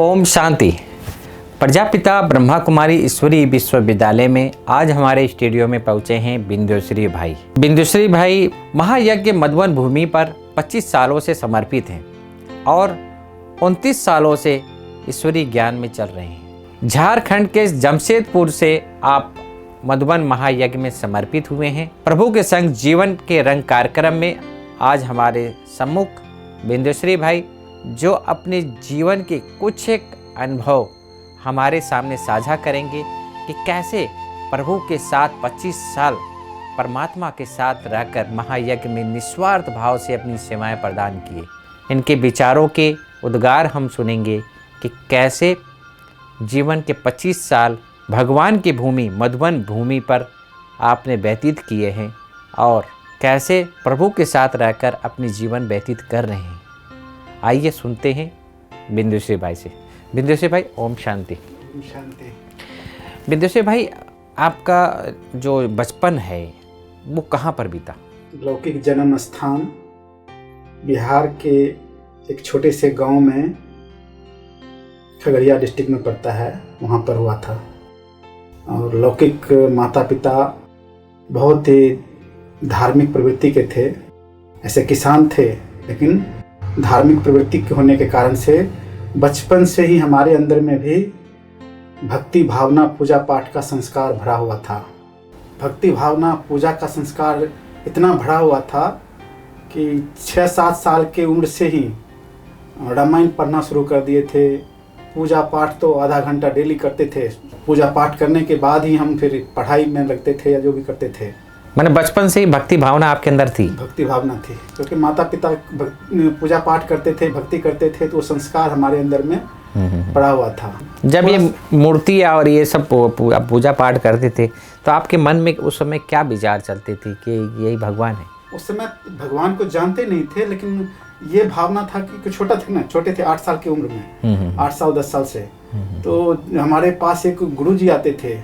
ओम शांति। प्रजापिता ब्रह्मा कुमारी ईश्वरी विश्वविद्यालय में आज हमारे स्टूडियो में पहुंचे हैं बिंदुश्री भाई। बिंदुश्री भाई महायज्ञ मधुबन भूमि पर 25 सालों से समर्पित हैं और 29 सालों से ईश्वरी ज्ञान में चल रहे हैं। झारखंड के जमशेदपुर से आप मधुबन महायज्ञ में समर्पित हुए हैं। प्रभु के संग जीवन के रंग कार्यक्रम में आज हमारे सम्मुख बिंदुश्री भाई जो अपने जीवन के कुछ एक अनुभव हमारे सामने साझा करेंगे कि कैसे प्रभु के साथ 25 साल परमात्मा के साथ रहकर महायज्ञ में निस्वार्थ भाव से अपनी सेवाएं प्रदान किए। इनके विचारों के उद्गार हम सुनेंगे कि कैसे जीवन के 25 साल भगवान की भूमि मधुबन भूमि पर आपने व्यतीत किए हैं और कैसे प्रभु के साथ रहकर अपनी जीवन व्यतीत कर रहे हैं। आइए सुनते हैं बिंदुश्री भाई से। बिंदुश्री भाई ओम शांति। शांति। बिंदुश्री भाई आपका जो बचपन है वो कहाँ पर बीता? लौकिक जन्म स्थान बिहार के एक छोटे से गांव में खगड़िया डिस्ट्रिक्ट में पड़ता है, वहाँ पर हुआ था। और लौकिक माता पिता बहुत ही धार्मिक प्रवृत्ति के थे। ऐसे किसान थे लेकिन धार्मिक प्रवृत्ति के होने के कारण से बचपन से ही हमारे अंदर में भी भक्ति भावना पूजा पाठ का संस्कार भरा हुआ था। भक्ति भावना पूजा का संस्कार इतना भरा हुआ था कि 6-7 साल के उम्र से ही रामायण पढ़ना शुरू कर दिए थे। पूजा पाठ तो आधा घंटा डेली करते थे। पूजा पाठ करने के बाद ही हम फिर पढ़ाई में लगते थे या जो भी करते थे। मैंने बचपन से ही भक्ति भावना आपके अंदर थी? भक्ति भावना थी क्योंकि माता पिता पूजा पाठ करते थे, भक्ति करते थे, तो वो संस्कार हमारे अंदर में पड़ा हुआ था। जब ये मूर्ति और ये सब पूजा पाठ करते थे तो आपके मन में उस समय क्या विचार चलते थे कि यही भगवान है? उस समय भगवान को जानते नहीं थे लेकिन ये भावना था कि छोटा थे ना, छोटे थे 8 साल की उम्र में, 8 साल 10 साल से। तो हमारे पास एक गुरु जी आते थे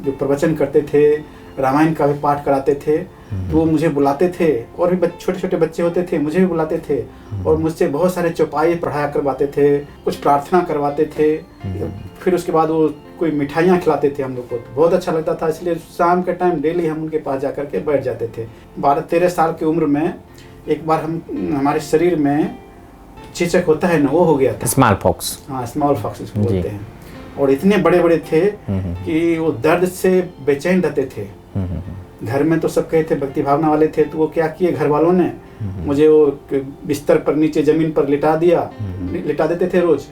जो प्रवचन करते थे, रामायण का भी पाठ कराते थे। तो वो मुझे बुलाते थे और भी छोटे छोटे बच्चे होते थे, मुझे भी बुलाते थे और मुझसे बहुत सारे चौपाई पढ़ाया करवाते थे, कुछ प्रार्थना करवाते थे। फिर उसके बाद वो कोई मिठाइयाँ खिलाते थे हम लोग को, तो बहुत अच्छा लगता था। इसलिए शाम के टाइम डेली हम उनके पास जा करके बैठ जाते थे। 12-13 साल की उम्र में एक बार हमारे शरीर में चेचक होता है ना, वो हो गया था। Small pox. हाँ, स्मॉल पॉक्स इसको बोलते हैं। और इतने बड़े बड़े थे कि वो दर्द से बेचैन रहते थे। घर में तो सब कहे थे भक्ति भावना वाले थे, तो वो क्या किए घर वालों ने मुझे वो बिस्तर पर नीचे जमीन पर लिटा देते थे रोज।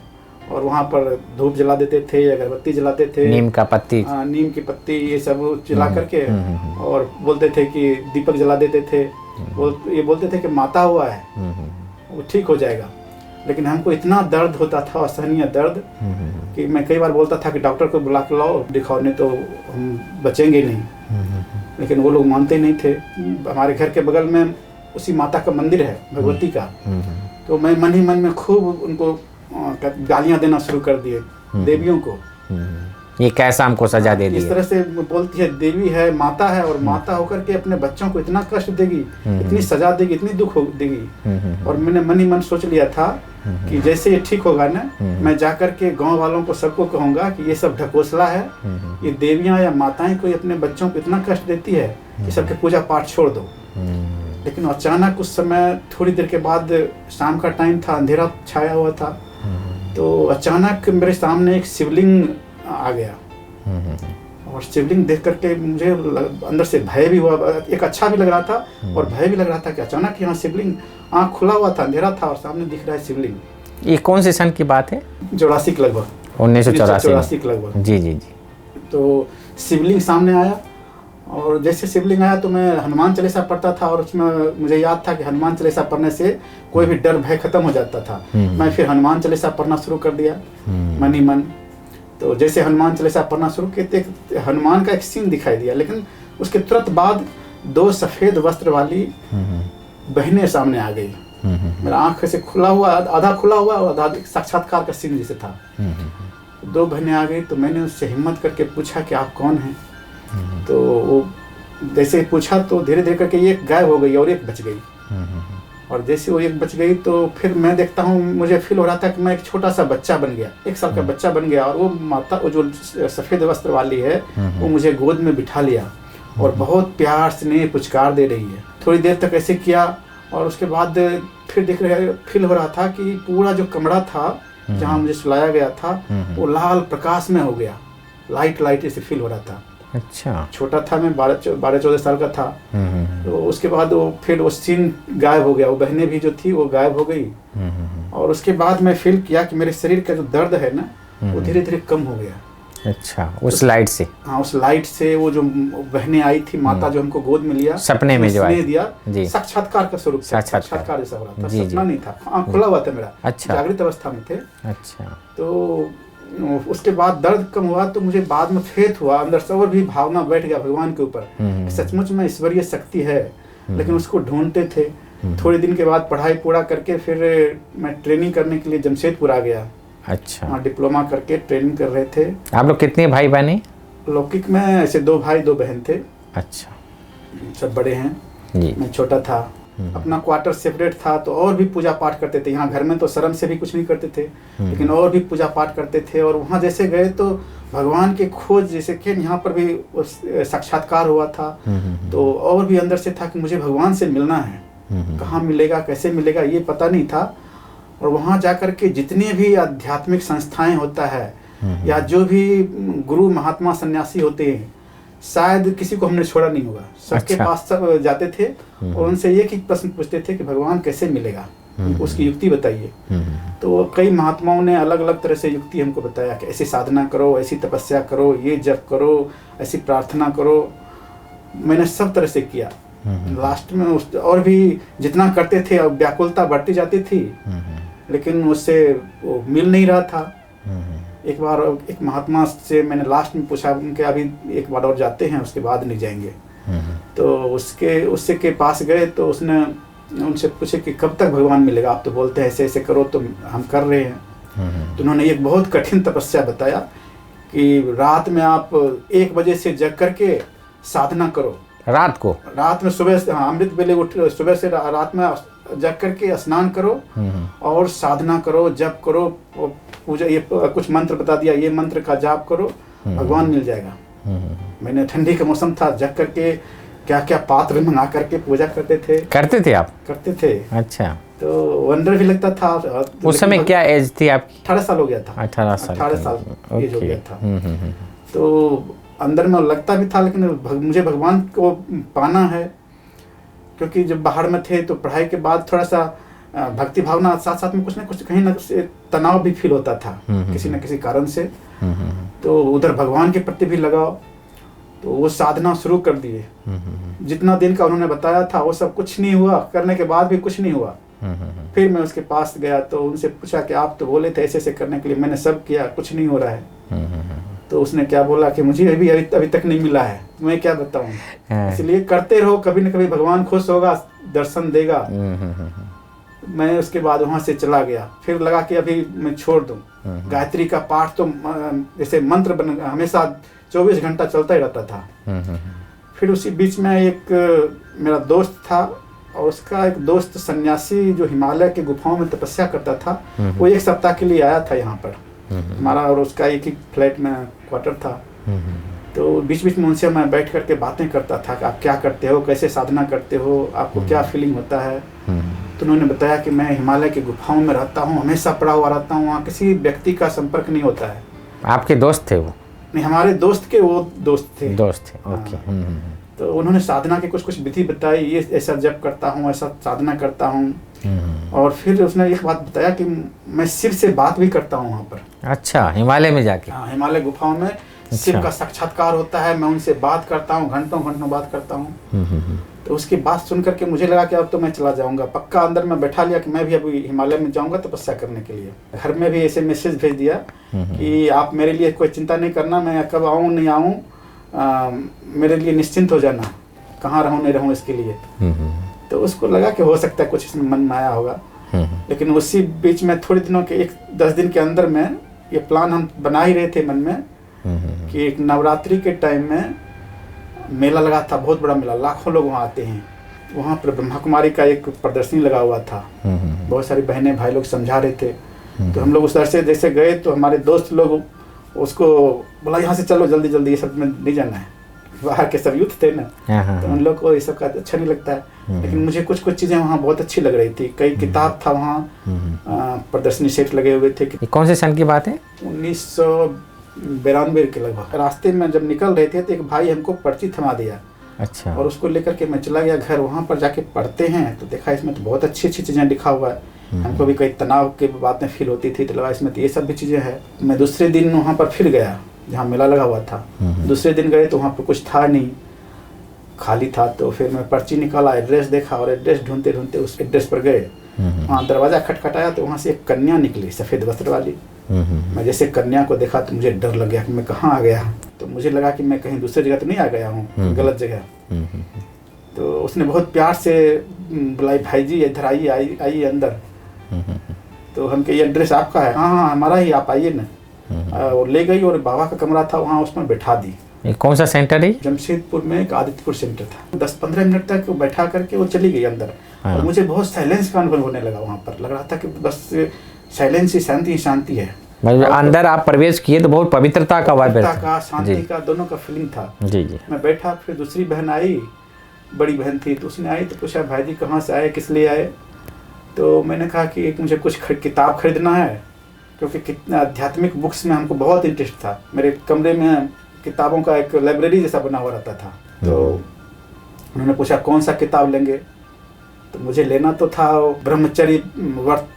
और वहाँ पर धूप जला देते थे, अगरबत्ती जलाते थे, नीम का पत्ती, नीम की पत्ती ये सब जला करके और बोलते थे कि दीपक जला देते थे। वो ये बोलते थे कि माता हुआ है, वो ठीक हो जाएगा। लेकिन हमको इतना दर्द होता था, असहनीय दर्द, कि मैं कई बार बोलता था कि डॉक्टर को बुला के लाओ, दिखाओ, नहीं तो हम बचेंगे नहीं। लेकिन वो लोग मानते नहीं थे। हमारे घर के बगल में उसी माता का मंदिर है, भगवती का। तो मैं मन ही मन में खूब उनको गालियाँ देना शुरू कर दिए, देवियों को। ये कैसा हमको सजा दे दी? इस तरह से बोलती है देवी है, माता है, और माता होकर के अपने बच्चों को इतना कष्ट देगी, इतनी सजा देगी, इतनी दुख देगी। और मैंने मन ही मन सोच लिया था कि जैसे ये ठीक होगा ना, मैं जाकर के गांव वालों को सबको कहूंगा कि ये सब ढकोसला है, ये देवियां या माताएं कोई अपने बच्चों को इतना कष्ट देती है कि सबके पूजा पाठ छोड़ दो। लेकिन अचानक उस समय थोड़ी देर के बाद, शाम का टाइम था, अंधेरा छाया हुआ था, तो अचानक मेरे सामने एक शिवलिंग आ गया। और शिवलिंग देख करके मुझे अंदर से भय भी हुआ, एक अच्छा भी लग रहा था और भय भी लग रहा था कि अचानक यहाँ शिवलिंग, आँख खुला हुआ था, अंधेरा था और सामने दिख रहा है शिवलिंग। ये कौन से सन की बात है? 84 के लगभग, 1984 के लगभग। जी जी जी। तो शिवलिंग सामने आया और जैसे शिवलिंग आया तो मैं हनुमान चालीसा पढ़ता था और उसमें मुझे याद था कि हनुमान चालीसा पढ़ने से कोई भी डर भय खत्म हो जाता था। मैं फिर हनुमान चालीसा पढ़ना शुरू कर दिया मन ही मन। तो जैसे हनुमान चालीसा पढ़ना शुरू किए तो हनुमान का एक सीन दिखाई दिया, लेकिन उसके तुरंत बाद 2 सफ़ेद वस्त्र वाली बहनें सामने आ गई। मेरा आँख से खुला हुआ, आधा खुला हुआ और आधा साक्षात्कार का सीन जैसे था। 2 बहनें आ गई तो मैंने उससे हिम्मत करके पूछा कि आप कौन हैं? तो वो जैसे पूछा तो धीरे धीरे करके एक गायब हो गई और एक बच गई। और जैसे वो 1 बज गई तो फिर मैं देखता हूँ, मुझे फील हो रहा था कि मैं एक छोटा सा बच्चा बन गया, 1 साल का बच्चा बन गया। और वो माता, वो जो सफ़ेद वस्त्र वाली है, वो मुझे गोद में बिठा लिया और बहुत प्यार स्नेह पुचकार दे रही है। थोड़ी देर तक ऐसे किया और उसके बाद फिर फील हो रहा था कि पूरा जो कमरा था जहाँ मुझे सुलाया गया था वो लाल प्रकाश में हो गया, लाइट ऐसे फील हो रहा था। अच्छा। छोटा था मैं, 12-14 साल का था। तो उसके बाद फिर वो सीन गायब हो गया, वो बहनें भी जो थी वो गायब हो गई। और उसके बाद मैं फील किया कि मेरे शरीर का जो दर्द है ना, वो धीरे धीरे कम हो गया। अच्छा, उस लाइट से? हाँ, उस लाइट से। वो जो बहनें आई थी, माता जो हमको गोद में लिया, सपने में जो आई दिया, साक्षात्कार का स्वरूप, साक्षात्कार जैसा हो रहा था, सपना नहीं था, आँख खुला हुआ था मेरा। अच्छा। जागृत अवस्था में थे। अच्छा। तो उसके बाद दर्द कम हुआ तो मुझे बाद में फेथ हुआ, अंदर से और भी भावना बैठ गया भगवान के ऊपर, सचमुच में ईश्वरीय शक्ति है, लेकिन उसको ढूंढते थे। थोड़े दिन के बाद पढ़ाई पूरा करके फिर मैं ट्रेनिंग करने के लिए जमशेदपुर आ गया। अच्छा। वहाँ डिप्लोमा करके ट्रेनिंग कर रहे थे। आप लोग कितने भाई बहन? लौकिक में ऐसे 2 भाई 2 बहन थे। अच्छा। सब बड़े हैं जी। मैं छोटा था। अपना क्वार्टर सेपरेट था, तो और भी पूजा पाठ करते थे। यहाँ घर में तो शर्म से भी कुछ नहीं करते थे, लेकिन और भी पूजा पाठ करते थे। और वहाँ जैसे गए तो भगवान की खोज, जैसे कि यहाँ पर भी साक्षात्कार हुआ था, तो और भी अंदर से था कि मुझे भगवान से मिलना है। कहाँ मिलेगा, कैसे मिलेगा, ये पता नहीं था। और वहाँ जाकर के जितने भी आध्यात्मिक संस्थाएं होता है या जो भी गुरु महात्मा सन्यासी होते हैं, शायद किसी को हमने छोड़ा नहीं होगा। सबके पास सब जाते थे और उनसे एक ही प्रश्न पूछते थे कि भगवान कैसे मिलेगा, उसकी युक्ति बताइए। तो कई महात्माओं ने अलग अलग तरह से युक्ति हमको बताया कि ऐसी साधना करो, ऐसी तपस्या करो, ये जप करो, ऐसी प्रार्थना करो। मैंने सब तरह से किया। लास्ट में और भी जितना करते थे, अब व्याकुलता बढ़ती जाती थी, लेकिन उससे वो मिल नहीं रहा था। एक बार एक महात्मा से मैंने लास्ट में पूछा कि अभी एक बार और जाते हैं, उसके बाद नहीं जाएंगे। तो उससे के पास गए तो उसने उनसे पूछे कि कब तक भगवान मिलेगा, आप तो बोलते हैं ऐसे ऐसे करो, तो हम कर रहे हैं। तो उन्होंने एक बहुत कठिन तपस्या बताया कि रात में आप 1 बजे से जग करके साधना करो। रात में सुबह से, हाँ, अमृत वेले उठ, सुबह से रात में जग करके स्नान करो और साधना करो, जप करो, पूजा, ये कुछ मंत्र बता दिया, ये मंत्र का जाप करो, भगवान मिल जाएगा। मैंने, ठंडी का मौसम था, जग करके क्या क्या पात्र मंगा करके पूजा करते थे आप? करते थे। अच्छा। तो वंडर भी लगता था। उस समय क्या एज थी आपकी? 18 साल हो गया था। 18 साल एज हो गया था। तो अंदर में लगता भी था, लेकिन मुझे भगवान को पाना है, क्योंकि जब बाहर में थे तो पढ़ाई के बाद थोड़ा सा भक्ति भावना साथ साथ में कुछ ना कुछ कहीं ना तनाव भी फील होता था किसी न किसी कारण से। तो उधर भगवान के प्रति भी लगाओ, तो वो साधना शुरू कर दिए। जितना दिन का उन्होंने बताया था वो सब कुछ नहीं हुआ, करने के बाद भी कुछ नहीं हुआ। फिर मैं उसके पास गया तो उनसे पूछा कि आप तो बोले थे ऐसे ऐसे करने के लिए, मैंने सब किया, कुछ नहीं हो रहा है। तो उसने क्या बोला कि मुझे अभी तक नहीं मिला है, मैं क्या बताऊं। इसलिए करते रहो, कभी न कभी भगवान खुश होगा, दर्शन देगा। मैं उसके बाद वहां से चला गया। फिर लगा कि अभी मैं छोड़ दूं। गायत्री का पाठ तो जैसे मंत्र बन हमेशा 24 घंटा चलता ही रहता था। फिर उसी बीच में एक मेरा दोस्त था, और उसका एक दोस्त सन्यासी जो हिमालय के गुफाओं में तपस्या करता था, वो 1 सप्ताह के लिए आया था यहाँ पर। हमारा और उसका एक ही फ्लैट में क्वार्टर था। तो बीच बीच में उनसे मैं बैठ करके बातें करता था कि आप क्या करते हो, कैसे साधना करते हो, आपको क्या फीलिंग होता है। तो उन्होंने बताया कि मैं हिमालय की गुफाओं में रहता हूँ, हमेशा पड़ा हुआ रहता हूँ, वहाँ किसी व्यक्ति का संपर्क नहीं होता है। आपके दोस्त थे वो? नहीं, हमारे दोस्त के वो दोस्त थे। ओके। तो उन्होंने साधना के कुछ विधि बताई, ये ऐसा जप करता हूँ, ऐसा साधना करता हूँ। और फिर उसने एक बात बताया कि मैं शिव से बात भी करता हूँ वहाँ पर। अच्छा, हिमालय में जाके? हाँ, हिमालय गुफाओं में शिव का साक्षात्कार होता है, मैं उनसे बात करता हूँ, घंटों घंटों बात करता हूँ। तो उसकी बात सुन करके मुझे लगा कि अब तो मैं चला जाऊंगा। पक्का अंदर में बैठा लिया कि मैं भी अभी हिमालय में जाऊंगा तपस्या करने के लिए। घर में भी ऐसे मैसेज भेज दिया कि आप मेरे लिए कोई चिंता नहीं करना, मैं कब आऊँ नहीं आऊँ, मेरे लिए निश्चिंत हो जाना, कहाँ रहूँ नहीं रहूँ इसके लिए। तो उसको लगा कि हो सकता है कुछ इसमें मन में आया होगा। लेकिन उसी बीच में थोड़े दिनों के 10 दिन के अंदर में ये प्लान हम बना ही रहे थे मन में कि एक नवरात्रि के टाइम में मेला लगा था, बहुत बड़ा मेला, लाखों लोग वहाँ आते हैं। वहाँ पर ब्रह्मा कुमारी का एक प्रदर्शनी लगा हुआ था। बहुत सारी बहनें भाई लोग समझा रहे थे। तो हम लोग उस तरह से जैसे गए तो हमारे दोस्त लोग उसको बोला यहाँ से चलो जल्दी जल्दी, ये सब में नहीं जाना है। बाहर के सब यूथ थे ना, तो उन लोग को ये सब का अच्छा नहीं लगता है। लेकिन मुझे कुछ कुछ चीज़ें वहाँ बहुत अच्छी लग रही थी। कई किताब था वहाँ, प्रदर्शनी सेट लगे हुए थे। ये कौन से सन की बात है? 1992 के लगभग। रास्ते में जब निकल रहे थे तो एक भाई हमको पर्ची थमा दिया। अच्छा। और उसको लेकर के मैं चला गया घर। वहाँ पर जाके पढ़ते हैं तो देखा इसमें तो बहुत अच्छी अच्छी चीज़ें लिखा हुआ है। हमको भी कई तनाव की बातें फील होती थी, तो लगा इसमें तो ये सब भी चीज़ें हैं। मैं दूसरे दिन वहाँ पर फिर गया जहाँ मेला लगा हुआ था। दूसरे दिन गए तो वहाँ पर कुछ था नहीं, खाली था। तो फिर मैं पर्ची निकाला, एड्रेस देखा और एड्रेस ढूंढते ढूंढते उस एड्रेस पर गए। वहाँ दरवाज़ा खटखटाया तो वहाँ से एक कन्या निकली, सफ़ेद वस्त्र वाली। मैं जैसे कन्या को देखा तो मुझे डर लग गया कि मैं कहाँ आ गया। तो मुझे लगा कि मैं कहीं दूसरी जगह तो नहीं आ गया हूँ, गलत जगह। तो उसने बहुत प्यार से बुलाई, भाई जी इधर आइए, आइए अंदर। तो हम कहे ये एड्रेस आपका है? हाँ हाँ हमारा ही, आप आइए ना। और ले गई और बाबा का कमरा था वहाँ, उसमें बैठा दी। ये कौन सा सेंटर है? जमशेदपुर में एक आदित्यपुर सेंटर था। 10-15 मिनट तक बैठा करके वो चली गई अंदर। और मुझे बहुत साइलेंस का अनुभव होने लगा। वहाँ पर लग रहा था कि बस साइलेंस ही शांति है। अंदर आप प्रवेश किए तो बहुत पवित्रता का वाइब का, शांति का, दोनों का फीलिंग था। जी जी। मैं बैठा, फिर दूसरी बहन आई, बड़ी बहन थी, तो उसने आई तो पूछा भाई जी कहाँ से आए, किस लिए आए? तो मैंने कहा कि एक मुझे कुछ किताब खरीदना है, क्योंकि आध्यात्मिक बुक्स में हमको बहुत इंटरेस्ट था। मेरे कमरे में किताबों का एक लाइब्रेरी जैसा बना हुआ रहता था। तो उन्होंने पूछा कौन सा किताब लेंगे? तो मुझे लेना तो था ब्रह्मचर्य व्रत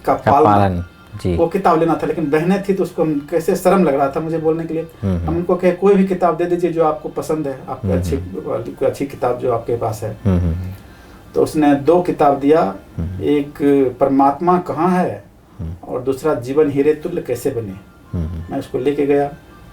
का पालन जी। वो किताब लेना था। लेकिन बहनें थी तो उसको कैसे शर्म लग रहा था मुझे बोलने के लिए। हम उनको कहे कोई भी किताब दे दीजिए जो आपको पसंद है, आपको अच्छी किताब जो आपके पास है। तो उसने 2 किताब दिया, एक परमात्मा कहाँ है और दूसरा जीवन हीरे तुल्य कैसे बने। मैं उसको लेके गया,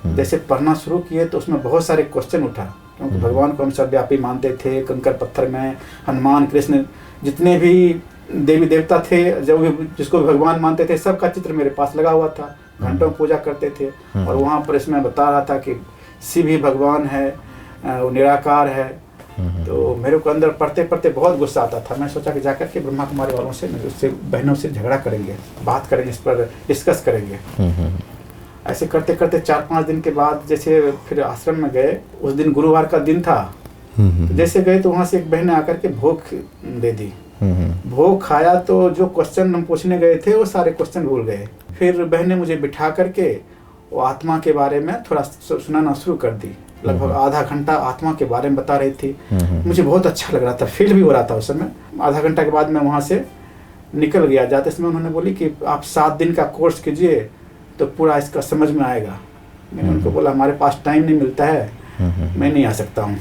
जैसे पढ़ना शुरू किए तो उसमें बहुत सारे क्वेश्चन उठा, क्योंकि भगवान को हम सर्वव्यापी मानते थे। कंकर पत्थर में हनुमान, कृष्ण, जितने भी देवी देवता थे, जो भी जिसको भी भगवान मानते थे, सबका चित्र मेरे पास लगा हुआ था। घंटों पूजा करते थे। और वहाँ पर इसमें बता रहा था कि शिव ही भगवान है, वो निराकार है। तो मेरे को अंदर पढ़ते पढ़ते बहुत गुस्सा आता था। मैं सोचा कि जाकर के ब्रह्मा कुमारी वालों से, उससे बहनों से झगड़ा करेंगे, बात करेंगे, इस पर डिस्कस करेंगे। ऐसे करते करते 4-5 दिन के बाद जैसे फिर आश्रम में गए। उस दिन गुरुवार का दिन था। तो जैसे गए तो वहाँ से एक बहन ने आकर के भोग दे दी। भोग खाया तो जो क्वेश्चन हम पूछने गए थे वो सारे क्वेश्चन भूल गए। फिर बहन ने मुझे बिठा करके वो आत्मा के बारे में थोड़ा सुनाना शुरू कर दी। लगभग आधा घंटा आत्मा के बारे में बता रही थी। मुझे बहुत अच्छा लग रहा था, फील भी हो रहा था उस समय। आधा घंटा के बाद मैं वहाँ से निकल गया। जाते समय उन्होंने बोली कि आप 7 दिन का कोर्स कीजिए तो पूरा इसका समझ में आएगा। मैंने उनको बोला हमारे पास टाइम नहीं मिलता है, मैं नहीं आ सकता हूँ।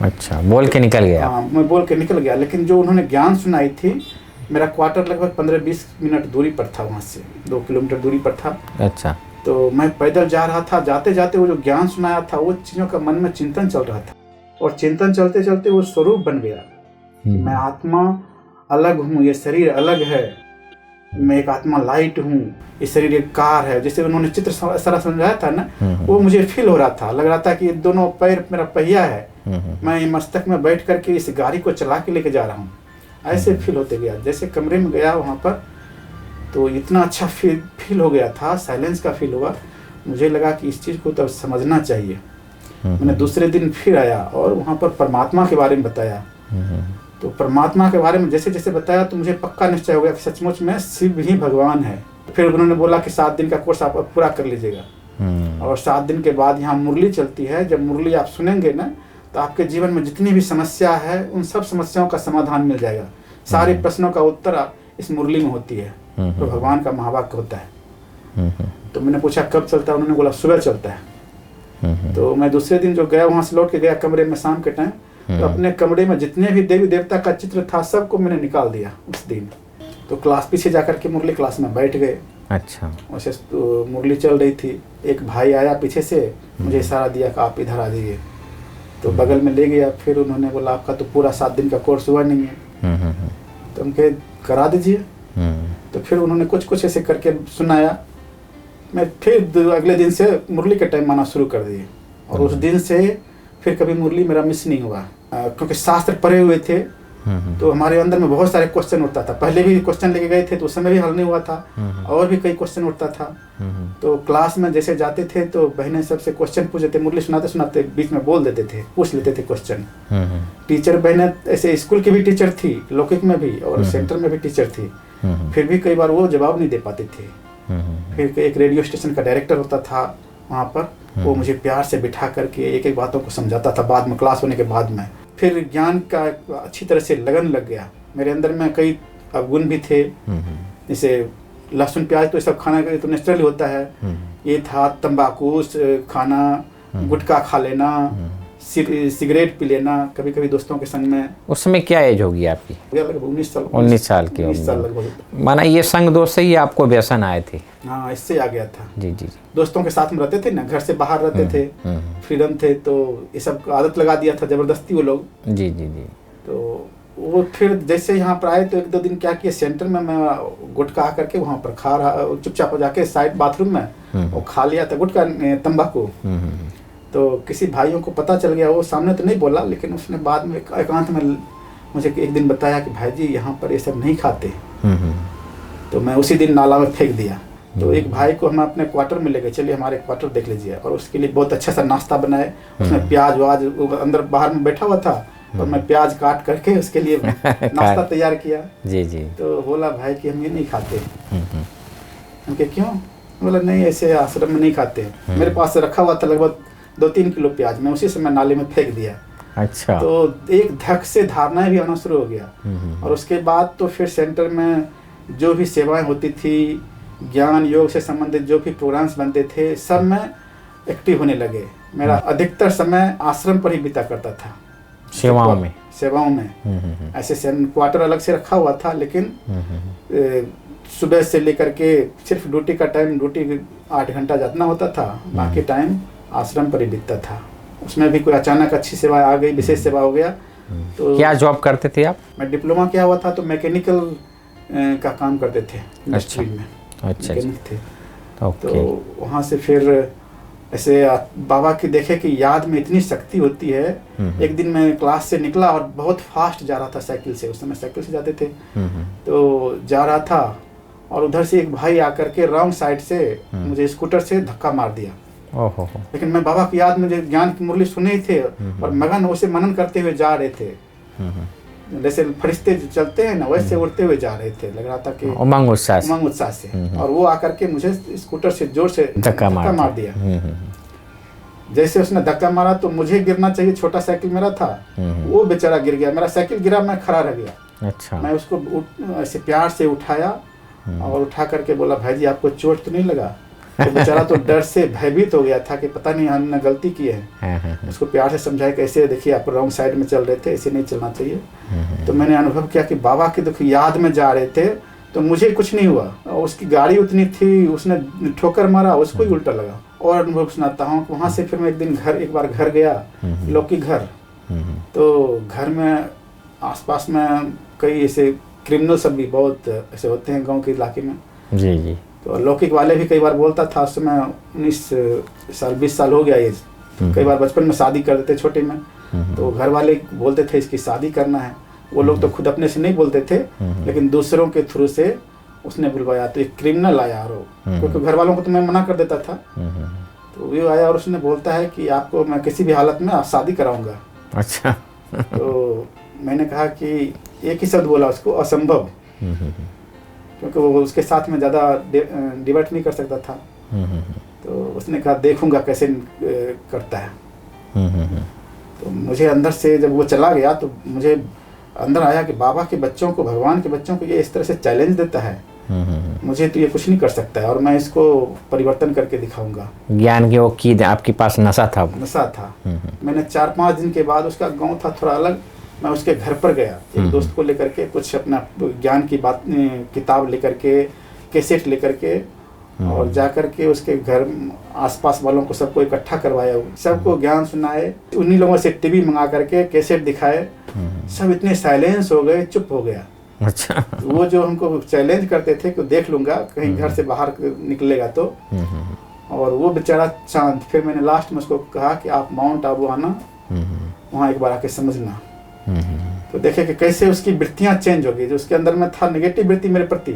अच्छा, बोल के निकल गया? हाँ, मैं बोल के निकल गया। लेकिन जो उन्होंने ज्ञान सुनाई थी, मेरा क्वार्टर लगभग 15-20 मिनट दूरी पर था, वहाँ से 2 किलोमीटर दूरी पर था। अच्छा। तो मैं पैदल जा रहा था। जाते जाते वो जो ज्ञान सुनाया था वो चीज़ों का मन में चिंतन चल रहा था। और चिंतन चलते चलते वो स्वरूप बन गया। मैं आत्मा अलग हूँ, ये शरीर अलग है। मैं एक आत्मा लाइट हूँ, ये शरीर एक कार है। जैसे उन्होंने चित्र सारा समझाया था ना, वो मुझे फील हो रहा था। लग रहा था कि ये दोनों पैर मेरा पहिया है, मैं ये मस्तक में बैठ करके इस गाड़ी को चला के लेके जा रहा हूँ। ऐसे फील होते गया। जैसे कमरे में गया वहाँ पर तो इतना अच्छा फील हो गया था, साइलेंस का फील हुआ। मुझे लगा कि इस चीज़ को तब समझना चाहिए। मैंने दूसरे दिन फिर आया और वहाँ पर परमात्मा के बारे में बताया। तो परमात्मा के बारे में जैसे जैसे बताया तो मुझे पक्का निश्चय हो गया कि सचमुच में शिव ही भगवान है। फिर उन्होंने बोला कि 7 दिन का कोर्स आप पूरा कर लीजिएगा। और 7 दिन के बाद यहाँ मुरली चलती है। जब मुरली आप सुनेंगे ना तो आपके जीवन में जितनी भी समस्या है उन सब समस्याओं का समाधान मिल जाएगा। सारे प्रश्नों का उत्तर इस मुरली में होती है। तो भगवान का महावाक्य होता है। तो मैंने पूछा कब चलता है? उन्होंने बोला सुबह चलता है। तो मैं दूसरे दिन जो गया वहाँ से लौट के गया कमरे में शाम के टाइम। तो अपने कमरे में जितने भी देवी देवता का चित्र था सबको मैंने निकाल दिया उस दिन। तो क्लास पीछे जाकर के मुरली क्लास में बैठ गए। अच्छा। वैसे तो मुरली चल रही थी। एक भाई आया पीछे से, मुझे इशारा दिया कि आप इधर आ जाइए। तो बगल में ले गया। फिर उन्होंने बोला आपका तो पूरा 7 दिन का कोर्स हुआ नहीं है। तो हम कहे करा दीजिए। तो फिर उन्होंने कुछ कुछ ऐसे करके सुनाया। मैं फिर अगले दिन से मुरली के टाइम आना शुरू कर दिए। और उस दिन से फिर कभी मुरली मेरा मिस नहीं हुआ। क्योंकि शास्त्र पढ़े हुए थे तो हमारे अंदर में बहुत सारे क्वेश्चन उठता था। पहले भी क्वेश्चन लेके गए थे तो उस समय भी हल नहीं हुआ था, और भी कई क्वेश्चन उठता था। तो क्लास में जैसे जाते थे तो बहनें सबसे क्वेश्चन पूछते थे, मुरली सुनाते सुनाते बीच में बोल देते थे, पूछ लेते थे क्वेश्चन। टीचर बहनें ऐसे स्कूल की भी टीचर थी, लौकिक में भी और सेंटर में भी टीचर थी, फिर भी कई बार वो जवाब नहीं दे पाते थे। फिर एक रेडियो स्टेशन का डायरेक्टर होता था वहाँ पर, वो मुझे प्यार से बिठा करके एक एक बातों को समझाता था। बाद में क्लास होने के बाद में फिर ज्ञान का अच्छी तरह से लगन लग गया। मेरे अंदर में कई अवगुण भी थे, जैसे लहसुन प्याज तो सब खाना तो नेचुरली होता है। ये था तंबाकू खाना, गुटखा खा लेना, सिगरेट पी लेना, कभी कभी दोस्तों के संग में। उस समय क्या एज होगी आपकी? लगभग 19 साल। 19 साल की 19 साल लगभग। माना ये संग दोस्त से ही आपको व्यसन आए थे? हाँ, इससे आ गया था। जी जी। दोस्तों के साथ में रहते थे ना, घर से बाहर रहते थे, फ्रीडम थे, तो ये सब आदत लगा दिया था जबरदस्ती वो लोग। जी जी जी। तो वो फिर जैसे यहाँ पर आए तो एक दो दिन क्या किया, सेंटर में मैं गुटखा करके वहाँ पर खा रहा, चुपचाप जाके साइड बाथरूम में वो खा लिया था गुटखा तंबाकू। तो किसी भाइयों को पता चल गया, वो सामने तो नहीं बोला, लेकिन उसने बाद में एकांत में मुझे एक दिन बताया कि भाई जी यहाँ पर ये सब नहीं खाते। तो मैं उसी दिन नाला में फेंक दिया। तो एक भाई को हम अपने क्वार्टर में ले गए, चलिए हमारे क्वार्टर देख लीजिए, और उसके लिए बहुत अच्छा सा नाश्ता बनाए। उसमें प्याज वाज अंदर बाहर में बैठा हुआ था, और मैं प्याज काट करके उसके लिए नाश्ता तैयार किया। जी जी। तो बोला भाई कि हम ये नहीं खाते। उनके क्यों? बोला नहीं, ऐसे आश्रम में नहीं खाते। मेरे पास रखा हुआ था लगभग 2-3 किलो प्याज, मैं उसी समय नाले में फेंक दिया। अच्छा। तो एक धक से धारणाएं भी आना शुरू हो गया। और उसके बाद तो फिर सेंटर में जो भी सेवाएं होती थी, ज्ञान योग से संबंधित जो भी प्रोग्राम्स बनते थे, सब में एक्टिव होने लगे। मेरा अधिकतर समय आश्रम पर ही बीता करता था, सेवाओं में। ऐसे क्वार्टर अलग से रखा हुआ था, लेकिन सुबह से लेकर के सिर्फ ड्यूटी का टाइम, ड्यूटी 8 घंटा जाना होता था, बाकी टाइम आश्रम पर ही बीतता था। उसमें भी कोई अचानक अच्छी सेवा आ गई, विशेष सेवा हो गया। तो क्या जॉब करते थे आप? मैं डिप्लोमा किया हुआ था, तो मैकेनिकल का काम करते थे इंडस्ट्री में। अच्छा थे। तो वहाँ से फिर ऐसे बाबा की देखे कि याद में इतनी शक्ति होती है। एक दिन मैं क्लास से निकला और बहुत फास्ट जा रहा था साइकिल से, उस समय साइकिल से जाते थे। तो जा रहा था और उधर से एक भाई आकर के रॉन्ग साइड से मुझे स्कूटर से धक्का मार दिया। लेकिन मैं बाबा की याद में जो ज्ञान की मुरली सुने थे और मगन उसे मनन करते हुए जा रहे थे, जैसे फरिश्ते चलते हैं ना, वैसे उड़ते हुए जा रहे थे। लग रहा था कि उमंग उत्साह से। और वो आकर के मुझे स्कूटर से जोर से धक्का मार दिया। जैसे उसने धक्का मारा तो मुझे गिरना चाहिए, छोटा साइकिल मेरा था, वो बेचारा गिर गया। मेरा साइकिल गिरा, मैं खड़ा रह गया। अच्छा। मैं उसको ऐसे प्यार से उठाया और उठा करके बोला, भाई जी आपको चोट तो नहीं लगा? तो बेचारा तो डर से भयभीत हो गया था कि पता नहीं हमने गलती की है। उसको प्यार से समझाया, कैसे देखिए आप रॉन्ग साइड में चल रहे थे, ऐसे नहीं चलना चाहिए। तो मैंने अनुभव किया कि बाबा की देखो याद में जा रहे थे तो मुझे कुछ नहीं हुआ, और उसकी गाड़ी उतनी थी, उसने ठोकर मारा, उसको ही उल्टा लगा। और अनुभव सुनाता हूँ, वहाँ से फिर मैं एक बार घर गया, लौकिक घर। तो घर में आसपास में कई ऐसे क्रिमिनल सब भी बहुत ऐसे होते हैं गाँव के इलाके में। जी जी। तो लौकिक वाले भी कई बार बोलता था, उस समय 19 साल 20 साल हो गया एज। कई बार बचपन में शादी कर देते छोटे में, तो घर वाले बोलते थे इसकी शादी करना है। वो लोग तो खुद अपने से नहीं बोलते थे, लेकिन दूसरों के थ्रू से उसने बुलवाया। तो एक क्रिमिनल आया, और क्योंकि घर वालों को तो मैं मना कर देता था, तो वो आया और उसने बोलता है कि आपको मैं किसी भी हालत में शादी कराऊंगा। अच्छा। तो मैंने कहा कि एक ही शब्द बोला उसको, असंभव, क्योंकि वो उसके साथ में ज़्यादा डिबेट नहीं कर सकता था। तो उसने कहा देखूंगा कैसे करता है। तो मुझे अंदर से जब वो चला गया तो मुझे अंदर आया कि बाबा के बच्चों को, भगवान के बच्चों को ये इस तरह से चैलेंज देता है, मुझे तो ये कुछ नहीं कर सकता है, और मैं इसको परिवर्तन करके दिखाऊंगा। ज्ञान की वो की आपके पास नशा था। मैंने 4-5 दिन के बाद, उसका गाँव था थोड़ा अलग, मैं उसके घर पर गया एक दोस्त को लेकर के, कुछ अपना ज्ञान की बात किताब लेकर के, कैसेट लेकर के, और जाकर के उसके घर आसपास वालों को सबको इकट्ठा करवाया, सबको ज्ञान सुनाए। उन्हीं लोगों से टीवी मंगा करके कैसेट दिखाए, सब इतने साइलेंस हो गए, चुप हो गया। अच्छा। वो जो हमको चैलेंज करते थे कि देख लूंगा कहीं घर से बाहर निकलेगा तो, और वो बेचारा शांत। फिर मैंने लास्ट में उसको कहा कि आप माउंट आबू आना, वहाँ एक बार आके समझना। तो देखे कि कैसे उसकी वृत्तियाँ चेंज हो गई, जो उसके अंदर में था नेगेटिव वृत्ति मेरे प्रति,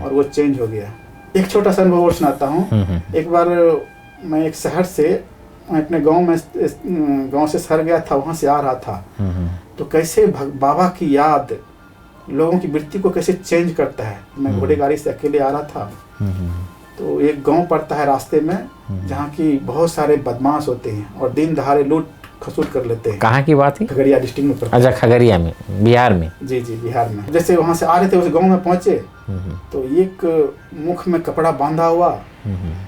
और वो चेंज हो गया। एक छोटा सा अनुभव और सुनाता हूँ। एक बार मैं एक शहर से अपने गांव से शहर गया था, वहाँ से आ रहा था, तो कैसे बाबा की याद लोगों की वृत्ति को कैसे चेंज करता है। मैं घोड़े गाड़ी से अकेले आ रहा था, तो एक गांव पड़ता है रास्ते में जहाँ की बहुत सारे बदमाश होते हैं और दिन दहाड़े लूट खसूट कर लेते हैं। कहाँ की बात है? खगड़िया डिस्ट्रिक्ट में पड़ता है। अच्छा, खगड़िया में, बिहार में? जी जी, बिहार में। जैसे वहाँ से आ रहे थे, उस गांव में पहुंचे तो एक मुख में कपड़ा बांधा हुआ